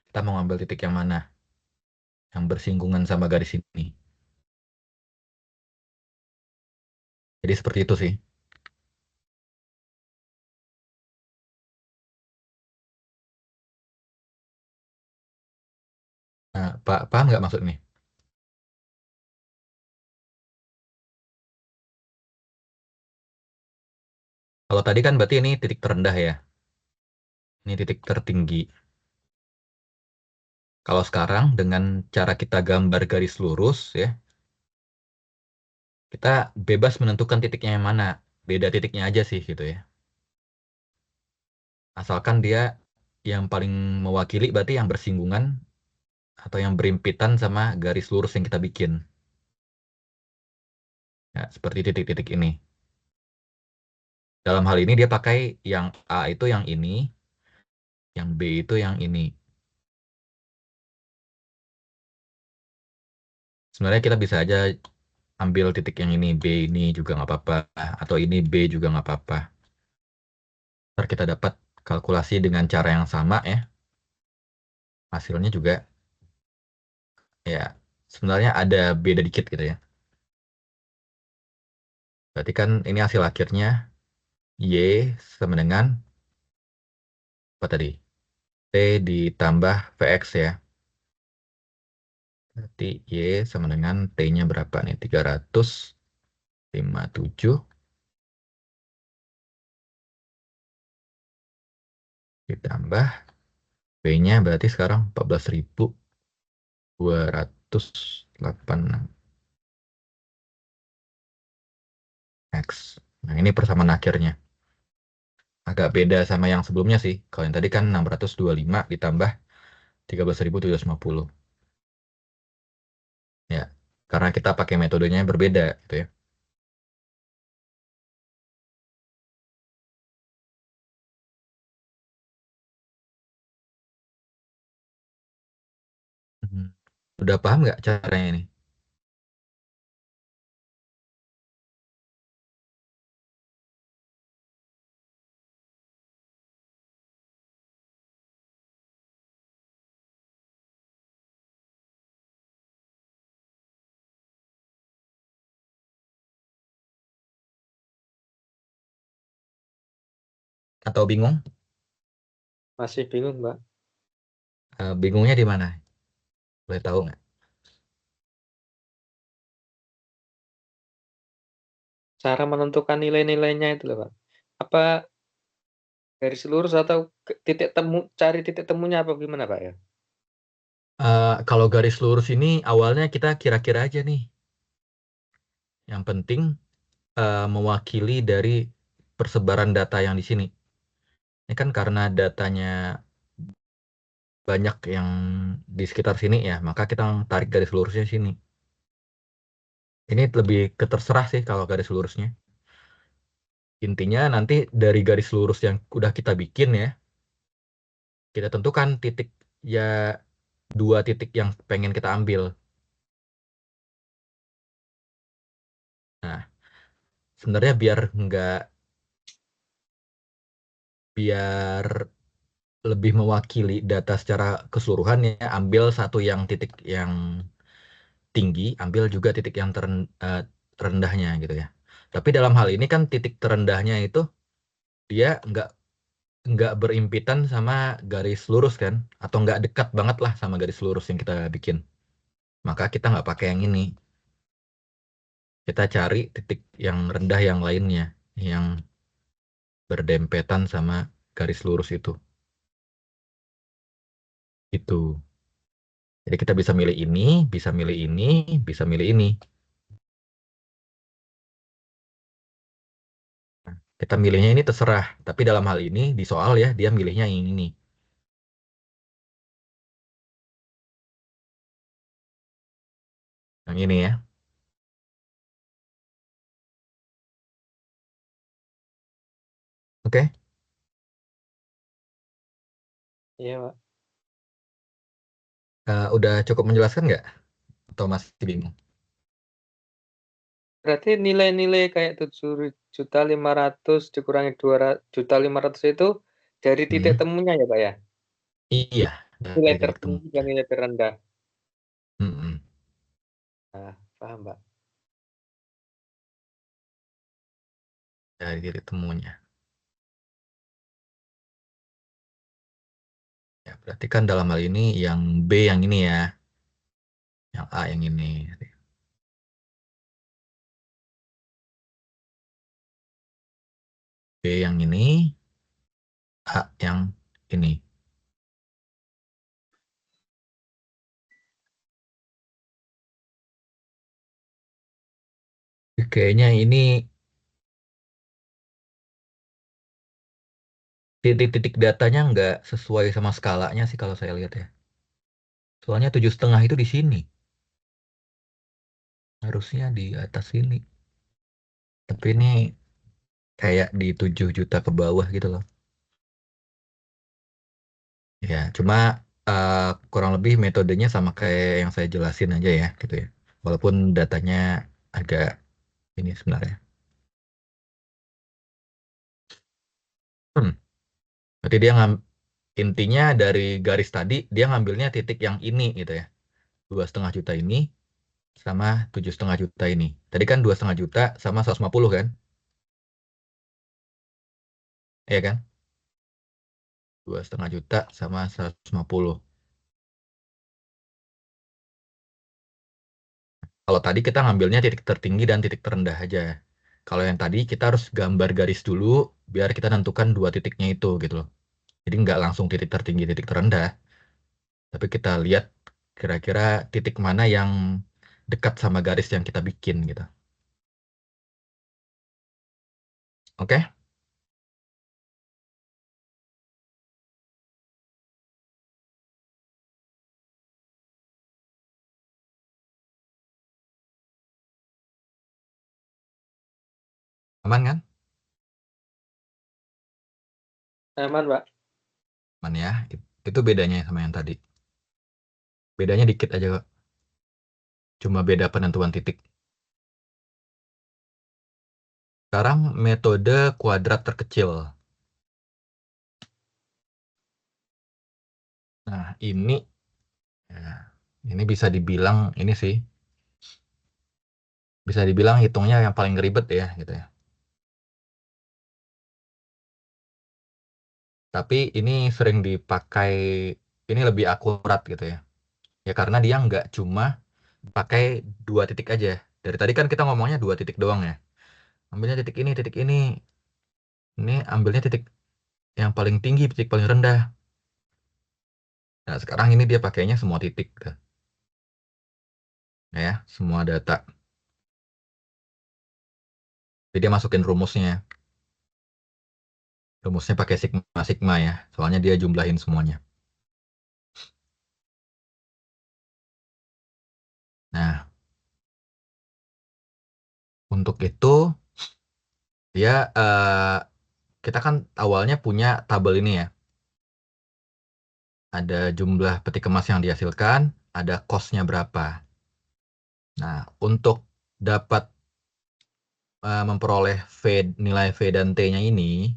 kita mau ambil titik yang mana, yang bersinggungan sama garis ini. Jadi seperti itu sih. Nah, paham nggak maksud ini? Kalau tadi kan berarti ini titik terendah ya. Ini titik tertinggi. Kalau sekarang dengan cara kita gambar garis lurus ya, kita bebas menentukan titiknya yang mana. Beda titiknya aja sih gitu ya. Asalkan dia yang paling mewakili berarti yang bersinggungan atau yang berimpitan sama garis lurus yang kita bikin. Nah, seperti titik-titik ini. Dalam hal ini dia pakai yang A itu yang ini, yang B itu yang ini. Sebenarnya kita bisa aja ambil titik yang ini, B ini juga nggak apa-apa, atau ini B juga nggak apa-apa. Ntar kita dapat kalkulasi dengan cara yang sama ya. Hasilnya juga ya sebenarnya ada beda dikit gitu ya. Berarti kan ini hasil akhirnya Y sama dengan apa tadi? T ditambah VX ya. Berarti Y sama dengan T-nya berapa nih? 357 ditambah B-nya berarti sekarang 14.286 X. Nah, ini persamaan akhirnya. Agak beda sama yang sebelumnya sih. Kalau yang tadi kan 625 ditambah 13.750. Ya, karena kita pakai metodenya yang berbeda gitu ya. Hmm. Udah paham nggak caranya ini? Atau bingung? Masih bingung, Mbak. Bingungnya di mana? Boleh tahu nggak? Cara menentukan nilai-nilainya itu loh, Pak. Apa garis lurus atau titik temu, cari titik temunya apa gimana, Pak ya? Kalau garis lurus ini awalnya kita kira-kira aja nih. Yang penting mewakili dari persebaran data yang di sini. Ini kan karena datanya banyak yang di sekitar sini ya, maka kita tarik garis lurusnya sini. Ini lebih keterserah sih kalau garis lurusnya. Intinya nanti dari garis lurus yang udah kita bikin ya, kita tentukan titik ya 2 titik yang pengen kita ambil. Nah, sebenarnya biar lebih mewakili data secara keseluruhan ya, ambil satu yang titik yang tinggi, ambil juga titik yang terendahnya gitu ya. Tapi dalam hal ini kan titik terendahnya itu dia nggak berimpitan sama garis lurus kan, atau nggak dekat banget lah sama garis lurus yang kita bikin. Maka kita nggak pakai yang ini. Kita cari titik yang rendah yang lainnya, yang berdempetan sama garis lurus itu. Itu. Jadi kita bisa milih ini, bisa milih ini, bisa milih ini. Kita milihnya ini terserah, tapi dalam hal ini di soal ya dia milihnya yang ini. Yang ini ya. Oke. Iya, Pak. Udah cukup menjelaskan nggak? Atau masih bingung? Berarti nilai-nilai kayak 7.500.000 dikurangi 2.500.000 itu dari titik Hmm. temunya ya, Pak ya? Iya, Nilai dari titik temu. tertinggi dan nilai terendah. Hmm. Nah, paham, Pak. Dari titik temunya. Ya, berarti kan dalam hal ini yang B yang ini ya, yang A yang ini. B yang ini, A yang ini. Kayaknya ini titik-titik datanya nggak sesuai sama skalanya sih kalau saya lihat ya. Soalnya 7,5 itu di sini. Harusnya di atas sini. Tapi ini kayak di 7 juta ke bawah gitu loh. Ya, cuma kurang lebih metodenya sama kayak yang saya jelasin aja ya, gitu ya. Walaupun datanya agak ini sebenarnya. Berarti dia intinya dari garis tadi dia ngambilnya titik yang ini gitu ya. 2,5 juta ini sama 7,5 juta ini. Tadi kan 2,5 juta sama 150 kan? Iya kan? 2,5 juta sama 150. Kalau tadi kita ngambilnya titik tertinggi dan titik terendah aja. Kalau yang tadi kita harus gambar garis dulu biar kita tentukan dua titiknya itu gitu loh. Jadi nggak langsung titik tertinggi, titik terendah. Tapi kita lihat kira-kira titik mana yang dekat sama garis yang kita bikin gitu. Oke? Aman kan? Aman, Pak. Aman ya. Itu bedanya sama yang tadi. Bedanya dikit aja kok. Cuma beda penentuan titik. Sekarang metode kuadrat terkecil. Nah, ya, ini bisa dibilang ini sih. Bisa dibilang hitungnya yang paling ribet ya gitu ya. Tapi ini sering dipakai, ini lebih akurat gitu ya. Ya karena dia nggak cuma pakai dua titik aja. Dari tadi kan kita ngomongnya dua titik doang ya. Ambilnya titik ini, titik ini. Ini ambilnya titik yang paling tinggi, titik paling rendah. Nah, sekarang ini dia pakainya semua titik tuh. Ya, semua data. Jadi dia masukin rumusnya. Rumusnya pakai sigma-sigma ya. Soalnya dia jumlahin semuanya. Nah, untuk itu dia kita kan awalnya punya tabel ini ya. Ada jumlah peti kemas yang dihasilkan, ada cost-nya berapa. Nah, untuk dapat memperoleh nilai V dan T-nya ini,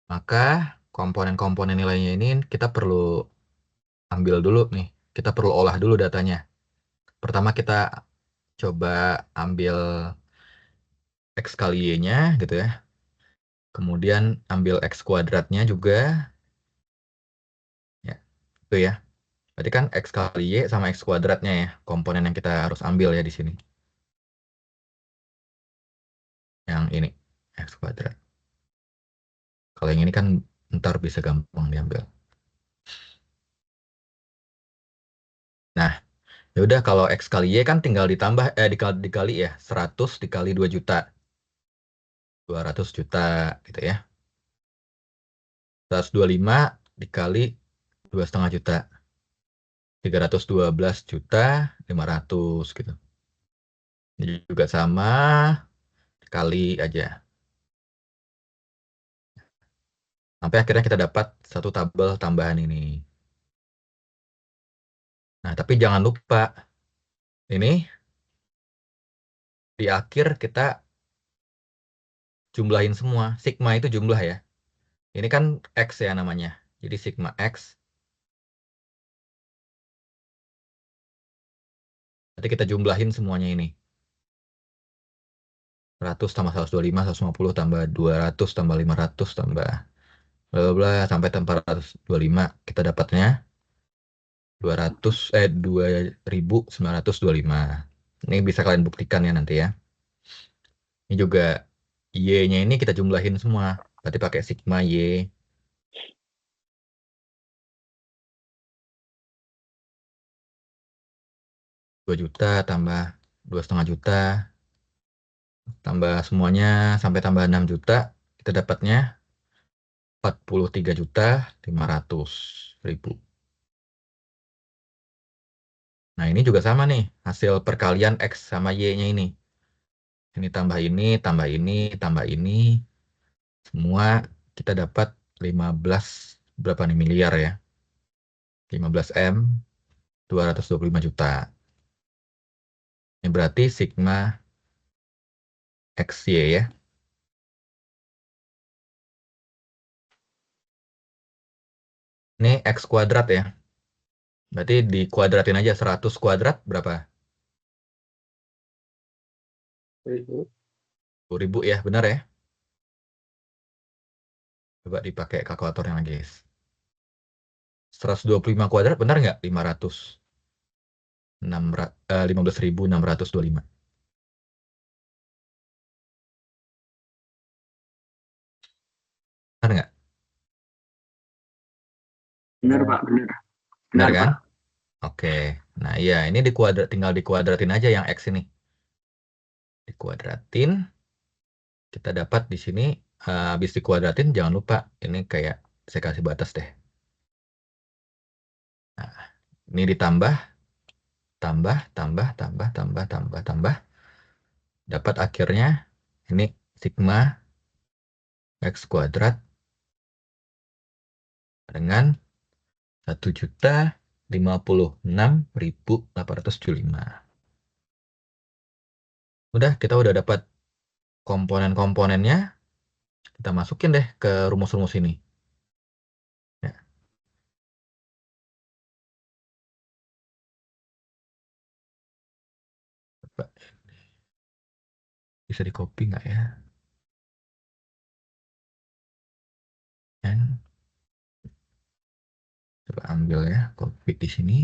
maka komponen-komponen nilainya ini kita perlu ambil dulu nih. Kita perlu olah dulu datanya. Pertama kita coba ambil X kali Y-nya gitu ya. Kemudian ambil X kuadratnya juga. Ya, itu ya. Berarti kan X kali Y sama X kuadratnya ya. Komponen yang kita harus ambil ya di sini. Yang ini, X kuadrat. Kalau yang ini kan ntar bisa gampang diambil. Nah, ya udah kalau X kali Y kan tinggal ditambah, dikali ya. 100 dikali 2 juta. 200 juta gitu ya. 125 dikali 2,5 juta. 312 juta 500 gitu. Ini juga sama, kali aja. Sampai akhirnya kita dapat satu tabel tambahan ini. Nah, tapi jangan lupa, ini di akhir kita jumlahin semua. Sigma itu jumlah ya. Ini kan X ya namanya. Jadi sigma X. Nanti kita jumlahin semuanya ini. 100 tambah 125, 150 tambah 200 tambah 500 tambah bla bla bla sampai 425 kita dapatnya 2.925. Ini bisa kalian buktikan ya nanti ya. Ini juga Y-nya ini kita jumlahin semua. Berarti pakai sigma Y. 2 juta tambah 2,5 juta tambah semuanya sampai tambah 6 juta kita dapatnya 43.500.000. Nah, ini juga sama nih, hasil perkalian X sama Y-nya ini. Ini tambah ini, tambah ini, tambah ini. Semua kita dapat 15 berapa nih miliar ya. 15 M 225 juta. Ini berarti sigma XY ya. Ini X kuadrat ya. Berarti dikuadratin aja 100 kuadrat berapa? 1000. 10.000 ya, benar ya? Coba dipakai kalkulatornya lagi, guys. 125 kuadrat benar nggak? 15.625. Benar nggak? Benar, Pak, benar. Benar kan? Oke. Nah, iya, ini tinggal dikuadratin aja yang X ini. Dikuadratin. Kita dapat di sini habis dikuadratin, jangan lupa ini kayak saya kasih batas deh. Nah, ini ditambah, tambah, tambah, tambah, tambah, tambah, tambah. Dapat akhirnya ini sigma X kuadrat dengan 1.056.875. Udah, kita udah dapat komponen-komponennya. Kita masukin deh ke rumus-rumus ini. Ya. Coba. Bisa di copy nggak ya? Dan coba ambil ya, copy di sini.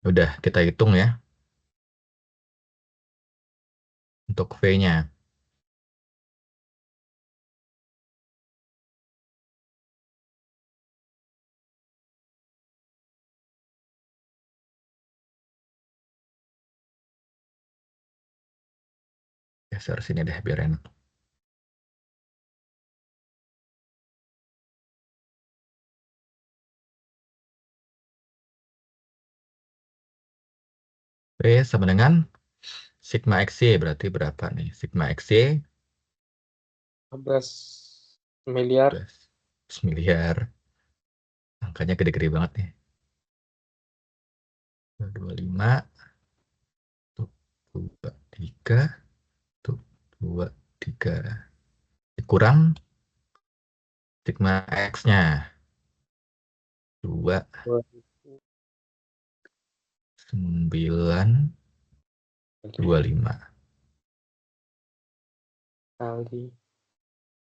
Udah, kita hitung ya. Untuk V-nya. Geser sini deh, biar enak. V sama dengan sigma XY, berarti berapa nih? Sigma XY 15 miliar. 12 miliar. Angkanya gede-gede banget nih. 25, 23, 23. Dikurang sigma X-nya. 2, 9, 25. Kali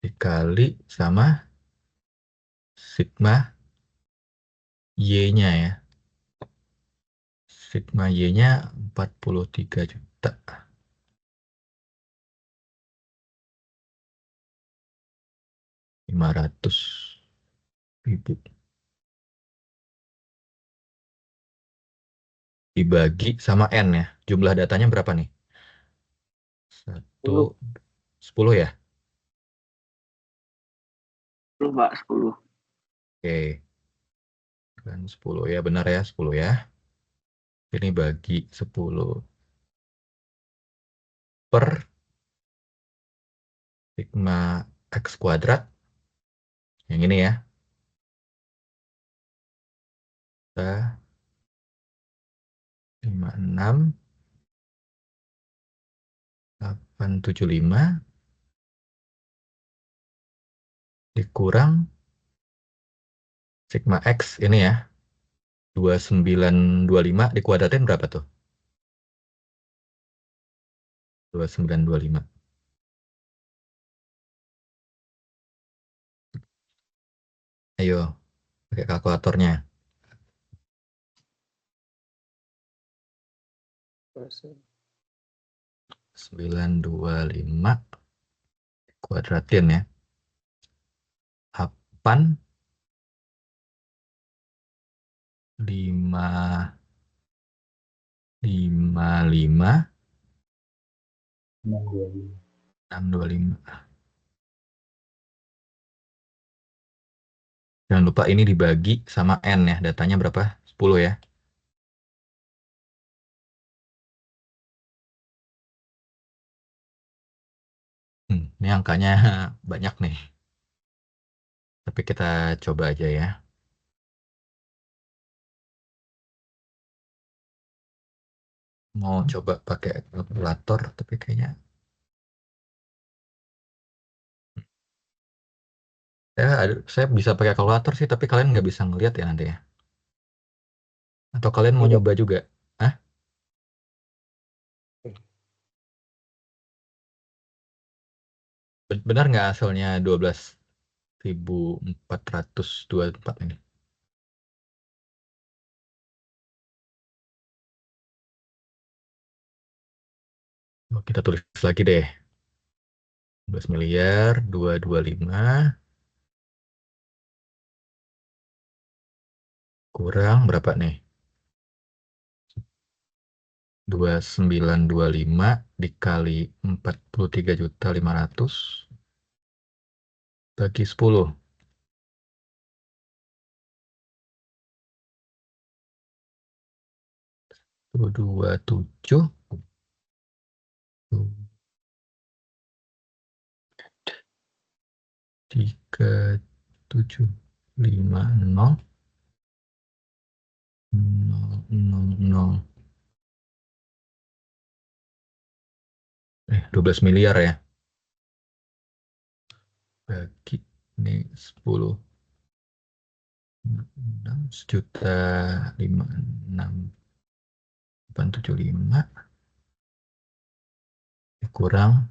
Dikali sama sigma Y-nya ya. Sigma Y-nya 43 juta. $500.000. Dibagi sama N ya. Jumlah datanya berapa nih? 10 ya? 10, Pak, 10. Oke. Kan 10 ya, benar ya, 10 ya. Ini bagi 10 per sigma X kuadrat. Yang ini ya. Kita 56, 875 dikurang sigma X ini ya. 2925 dikuadratin berapa tuh? 2925. Ayo, pakai kalkulatornya. 925 kuadratin ya. 8, 5, 55, 625. Jangan lupa ini dibagi sama N ya. Datanya berapa? 10 ya. Ini angkanya banyak nih. Tapi kita coba aja ya. Mau coba pakai kalkulator, tapi kayaknya saya bisa pakai kalkulator sih, tapi kalian nggak bisa ngeliat ya nanti ya. Atau kalian mau Iya. nyoba juga? Hah? Benar nggak hasilnya 12.424 ini? Oh, kita tulis lagi deh. 12 miliar 225 kurang berapa nih? 2925 dikali 43.500 bagi 10. 27 3750 000 12 miliar ya. Bagi ini 10 sejuta 56.875 kurang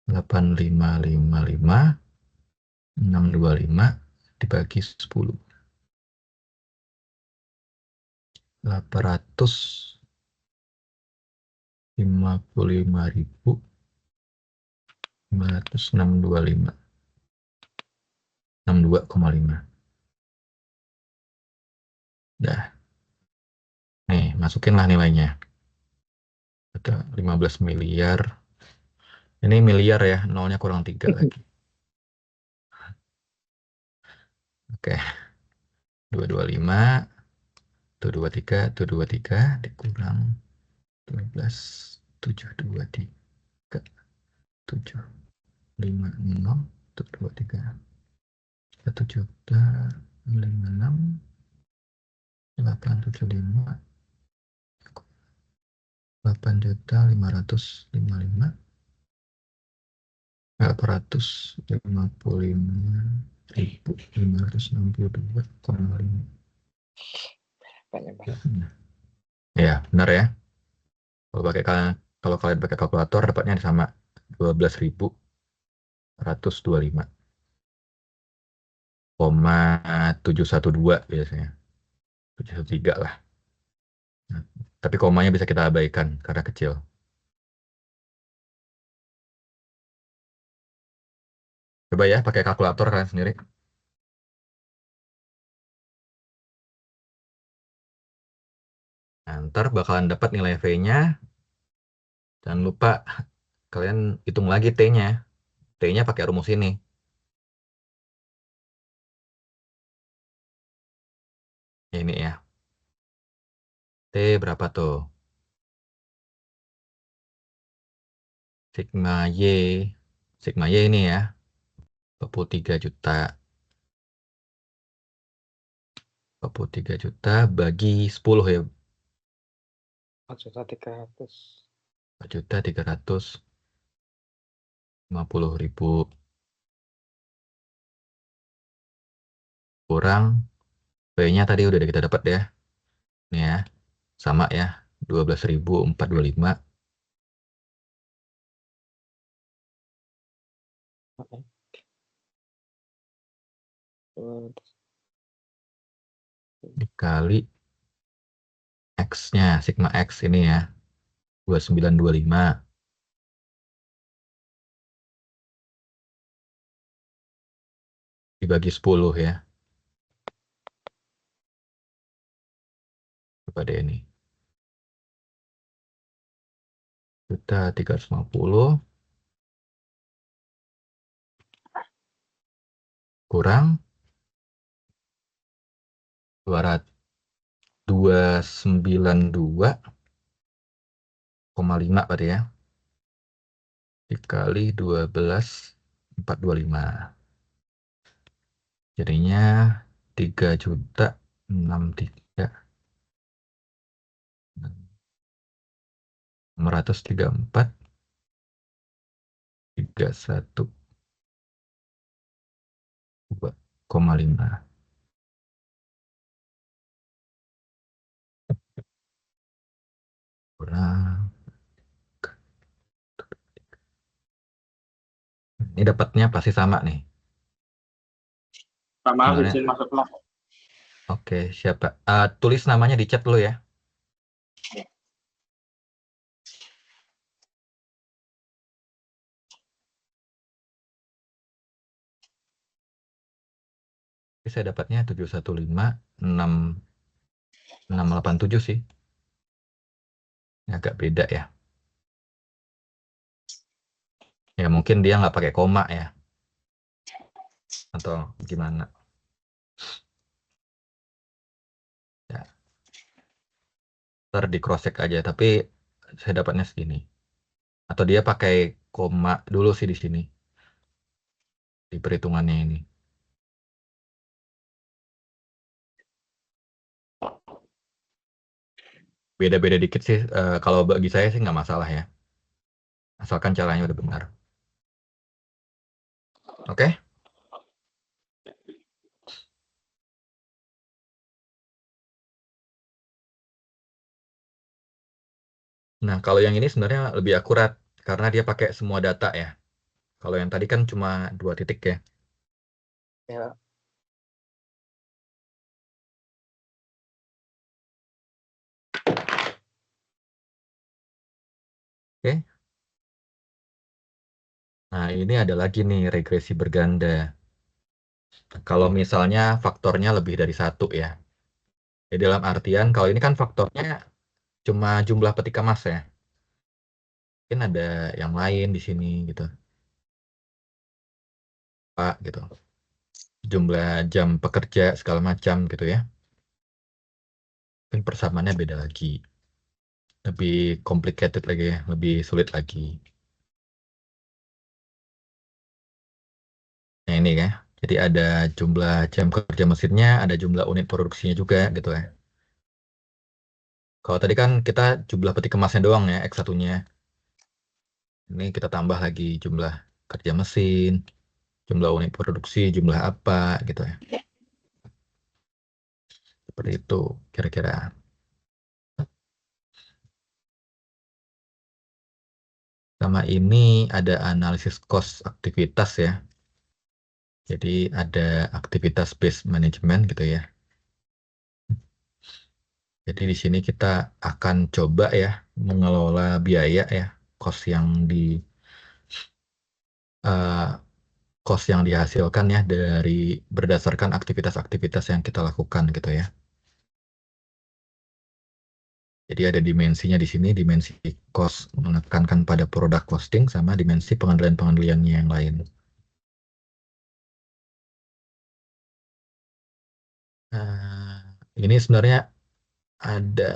8555 dibagi 10. 855.526.25 62,5. Dah. Nih, masukinlah nilainya. Ada 15 miliar. Ini miliar ya, nolnya kurang 3 lagi. Oke. 225, 223 dikurang 12, 723, 750, 223, 1.56, 875, 8.555, 855.562,5. Banyak banget. Ya, benar ya. Kalau kalian pakai kalkulator dapatnya sama 12.125,712 biasanya. 713 lah. Nah, tapi komanya bisa kita abaikan karena kecil. Coba ya pakai kalkulator kalian sendiri. Nah, ntar bakalan dapat nilai V-nya. Jangan lupa kalian hitung lagi T-nya. T-nya pakai rumus ini. Ini ya. T berapa tuh? Sigma Y. Sigma Y ini ya. 43 juta. 43 juta bagi 10 ya. 4.300.000. 4.350.000 kurang B-nya tadi udah kita dapat ya. Ini ya. Sama ya. 12.425. Dikali X-nya. Sigma X ini ya. 2925. Dibagi 10 ya. Kepada ini. 1.350 kurang 292,5 berarti ya. Dikali 12,425. Jadinya 3.634.31,5. Kurang. Ini dapatnya pasti sama nih. Pak, maaf Sebenarnya. izin masuk kelas. Oke, siapa? Tulis namanya di chat dulu ya. Ini saya dapatnya 715,687 sih. Ini agak beda ya. Ya mungkin dia nggak pakai koma ya. Atau gimana. Ya. Ntar di cross check aja, tapi saya dapatnya segini. Atau dia pakai koma dulu sih di sini. Di perhitungannya ini. Beda-beda dikit sih. Kalau bagi saya sih nggak masalah ya. Asalkan caranya udah benar. Oke? Nah, kalau yang ini sebenarnya lebih akurat. Karena dia pakai semua data ya. Kalau yang tadi kan cuma 2 titik ya. Ya. Oke. Nah, ini ada lagi nih regresi berganda. Kalau misalnya faktornya lebih dari 1 ya. Jadi dalam artian kalau ini kan faktornya cuma jumlah peti kemas ya. Mungkin ada yang lain di sini gitu. Pak gitu. Jumlah jam pekerja segala macam gitu ya. Mungkin persamaannya beda lagi. Lebih complicated lagi ya, lebih sulit lagi. Nah ini ya. Jadi ada jumlah jam kerja mesinnya, ada jumlah unit produksinya juga gitu ya. Kalau tadi kan kita jumlah peti kemasnya doang ya, X1-nya. Ini kita tambah lagi jumlah kerja mesin, jumlah unit produksi, jumlah apa gitu ya. Seperti itu kira-kira. Sama ini ada analisis cost aktivitas ya. Jadi ada aktivitas based management gitu ya. Jadi di sini kita akan coba ya mengelola biaya ya, cost yang di cost yang dihasilkan ya dari berdasarkan aktivitas-aktivitas yang kita lakukan gitu ya. Jadi ada dimensinya di sini, dimensi cost menekankan pada produk costing sama dimensi pengendalian-pengendaliannya yang lain. Nah, ini sebenarnya ada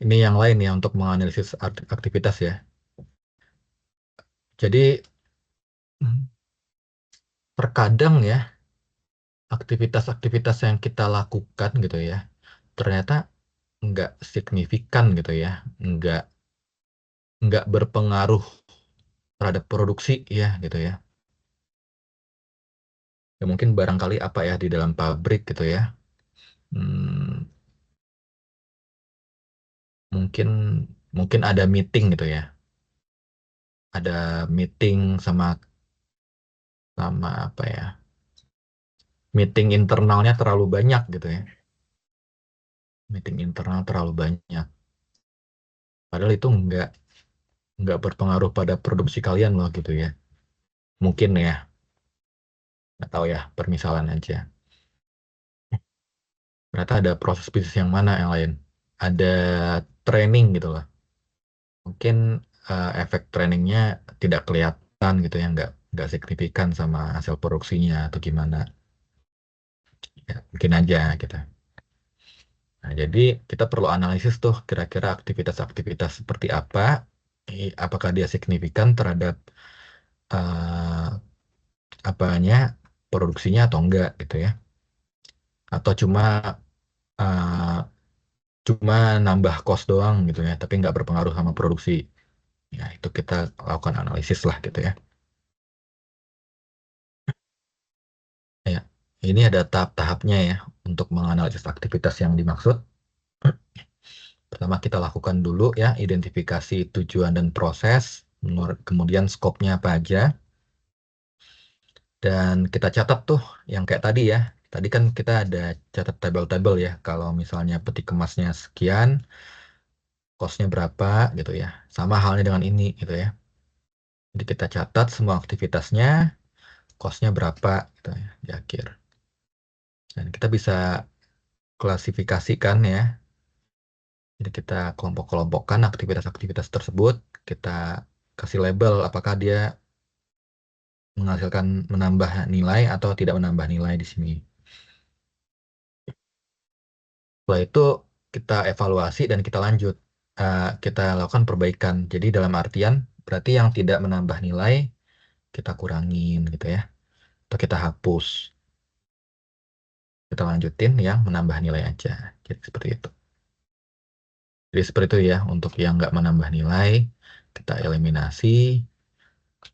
ini yang lain ya untuk menganalisis aktivitas ya. Jadi terkadang ya aktivitas-aktivitas yang kita lakukan gitu ya ternyata nggak signifikan gitu ya, nggak berpengaruh terhadap produksi ya gitu ya. Ya mungkin barangkali apa ya di dalam pabrik gitu ya. Hmm, mungkin mungkin ada meeting gitu ya. Ada meeting sama sama apa ya? Meeting internalnya terlalu banyak gitu ya. Meeting internal terlalu banyak. Padahal itu nggak berpengaruh pada produksi kalian loh gitu ya. Mungkin ya, nggak tahu ya, permisalan aja. Ternyata ada proses bisnis yang mana yang lain. Ada training gitu loh. Mungkin efek trainingnya tidak kelihatan gitu ya, nggak signifikan sama hasil produksinya atau gimana. Ya, mungkin aja gitu. Nah, jadi kita perlu analisis tuh kira-kira aktivitas-aktivitas seperti apa, apakah dia signifikan terhadap apanya produksinya atau enggak gitu ya, atau cuma nambah cost doang gitu ya, tapi nggak berpengaruh sama produksi. Ya itu kita lakukan analisis lah gitu ya. Ya, ini ada tahap-tahapnya ya untuk menganalisis aktivitas yang dimaksud. Pertama kita lakukan dulu ya identifikasi tujuan dan proses, kemudian skopnya apa aja, dan kita catat tuh yang kayak tadi ya. Tadi kan kita ada catat tabel-tabel ya. Kalau misalnya peti kemasnya sekian, cost-nya berapa gitu ya. Sama halnya dengan ini gitu ya. Jadi kita catat semua aktivitasnya, cost-nya berapa gitu ya di akhir. Dan kita bisa klasifikasikan ya. Jadi kita kelompok-kelompokkan aktivitas-aktivitas tersebut, kita kasih label apakah dia menghasilkan menambah nilai atau tidak menambah nilai di sini. Setelah itu kita evaluasi dan kita lanjut. Kita lakukan perbaikan. Jadi dalam artian berarti yang tidak menambah nilai kita kurangin gitu ya. Atau kita hapus. Kita lanjutin yang menambah nilai aja. Jadi seperti itu. Jadi seperti itu ya, untuk yang nggak menambah nilai, kita eliminasi,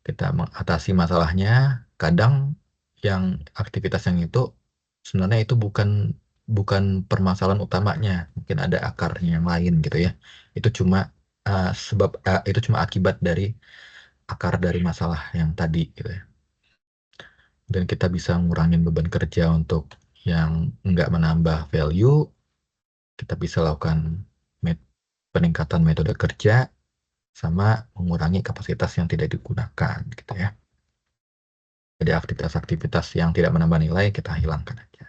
kita mengatasi masalahnya. Kadang yang aktivitas yang itu sebenarnya itu bukan permasalahan utamanya, mungkin ada akarnya yang lain gitu ya. Itu cuma itu cuma akibat dari akar dari masalah yang tadi gitu ya. Dan kita bisa ngurangin beban kerja untuk yang nggak menambah value. Kita bisa lakukan peningkatan metode kerja sama mengurangi kapasitas yang tidak digunakan gitu ya. Jadi aktivitas-aktivitas yang tidak menambah nilai kita hilangkan aja.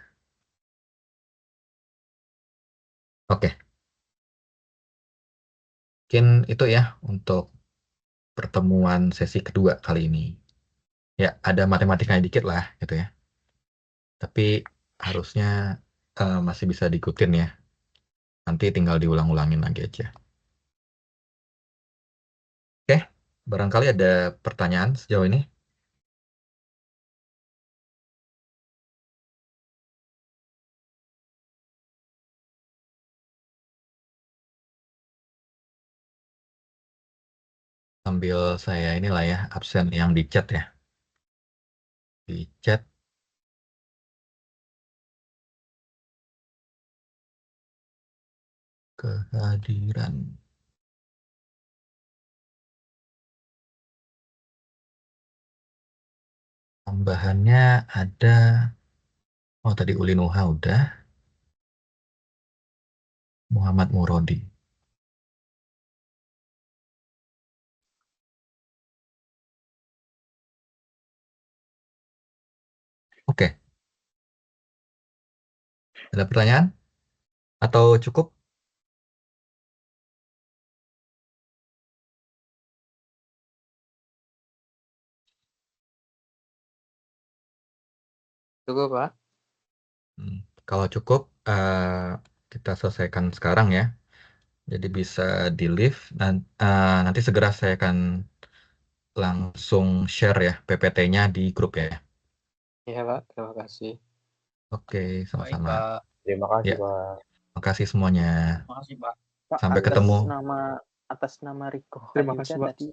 Oke. Mungkin itu ya untuk pertemuan sesi kedua kali ini. Ya, ada matematikanya dikit lah gitu ya. Tapi harusnya masih bisa diikutin ya. Nanti tinggal diulang-ulangin lagi aja. Oke, barangkali ada pertanyaan sejauh ini. Sambil saya inilah ya, absen yang di chat ya. Di chat. Kehadiran. Tambahannya ada, oh tadi Uli Nuha udah. Muhammad Murodi. Oke. Ada pertanyaan? Atau cukup? Cukup, Pak. Kalau cukup, kita selesaikan sekarang ya. Jadi bisa di-leave. Nanti segera saya akan langsung share ya PPT-nya di grup ya. Iya, Pak. Terima kasih. Oke, sama-sama. Terima kasih, Ya. Pak. Makasih semuanya. Makasih, Pak. Sampai ketemu. Atas nama Riko Terima Hayuda kasih, Pak. tadi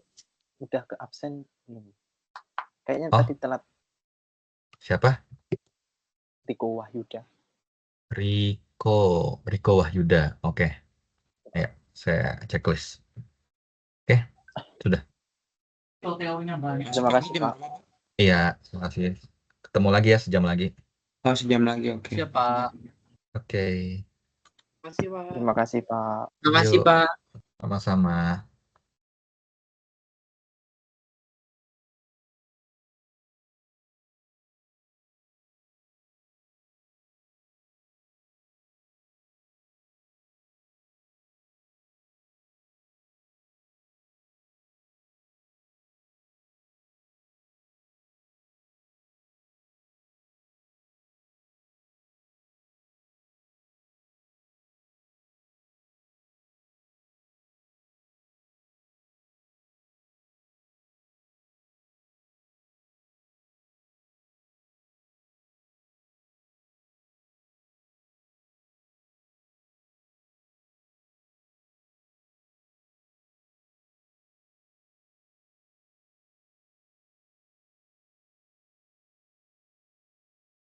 udah ke absen belum? Kayaknya Oh. tadi telat. Siapa? Riko Wahyuda. Riko Wahyuda. Oke. Ya, saya checklist. Oke, sudah. Terima kasih, Pak. Iya, terima kasih. Ketemu lagi ya sejam lagi. Oh, sejam lagi, oke. Siap, Pak. Oke. Terima kasih, Pak. Terima kasih, Pak. Terima kasih, Yuk. Pak. Sama-sama.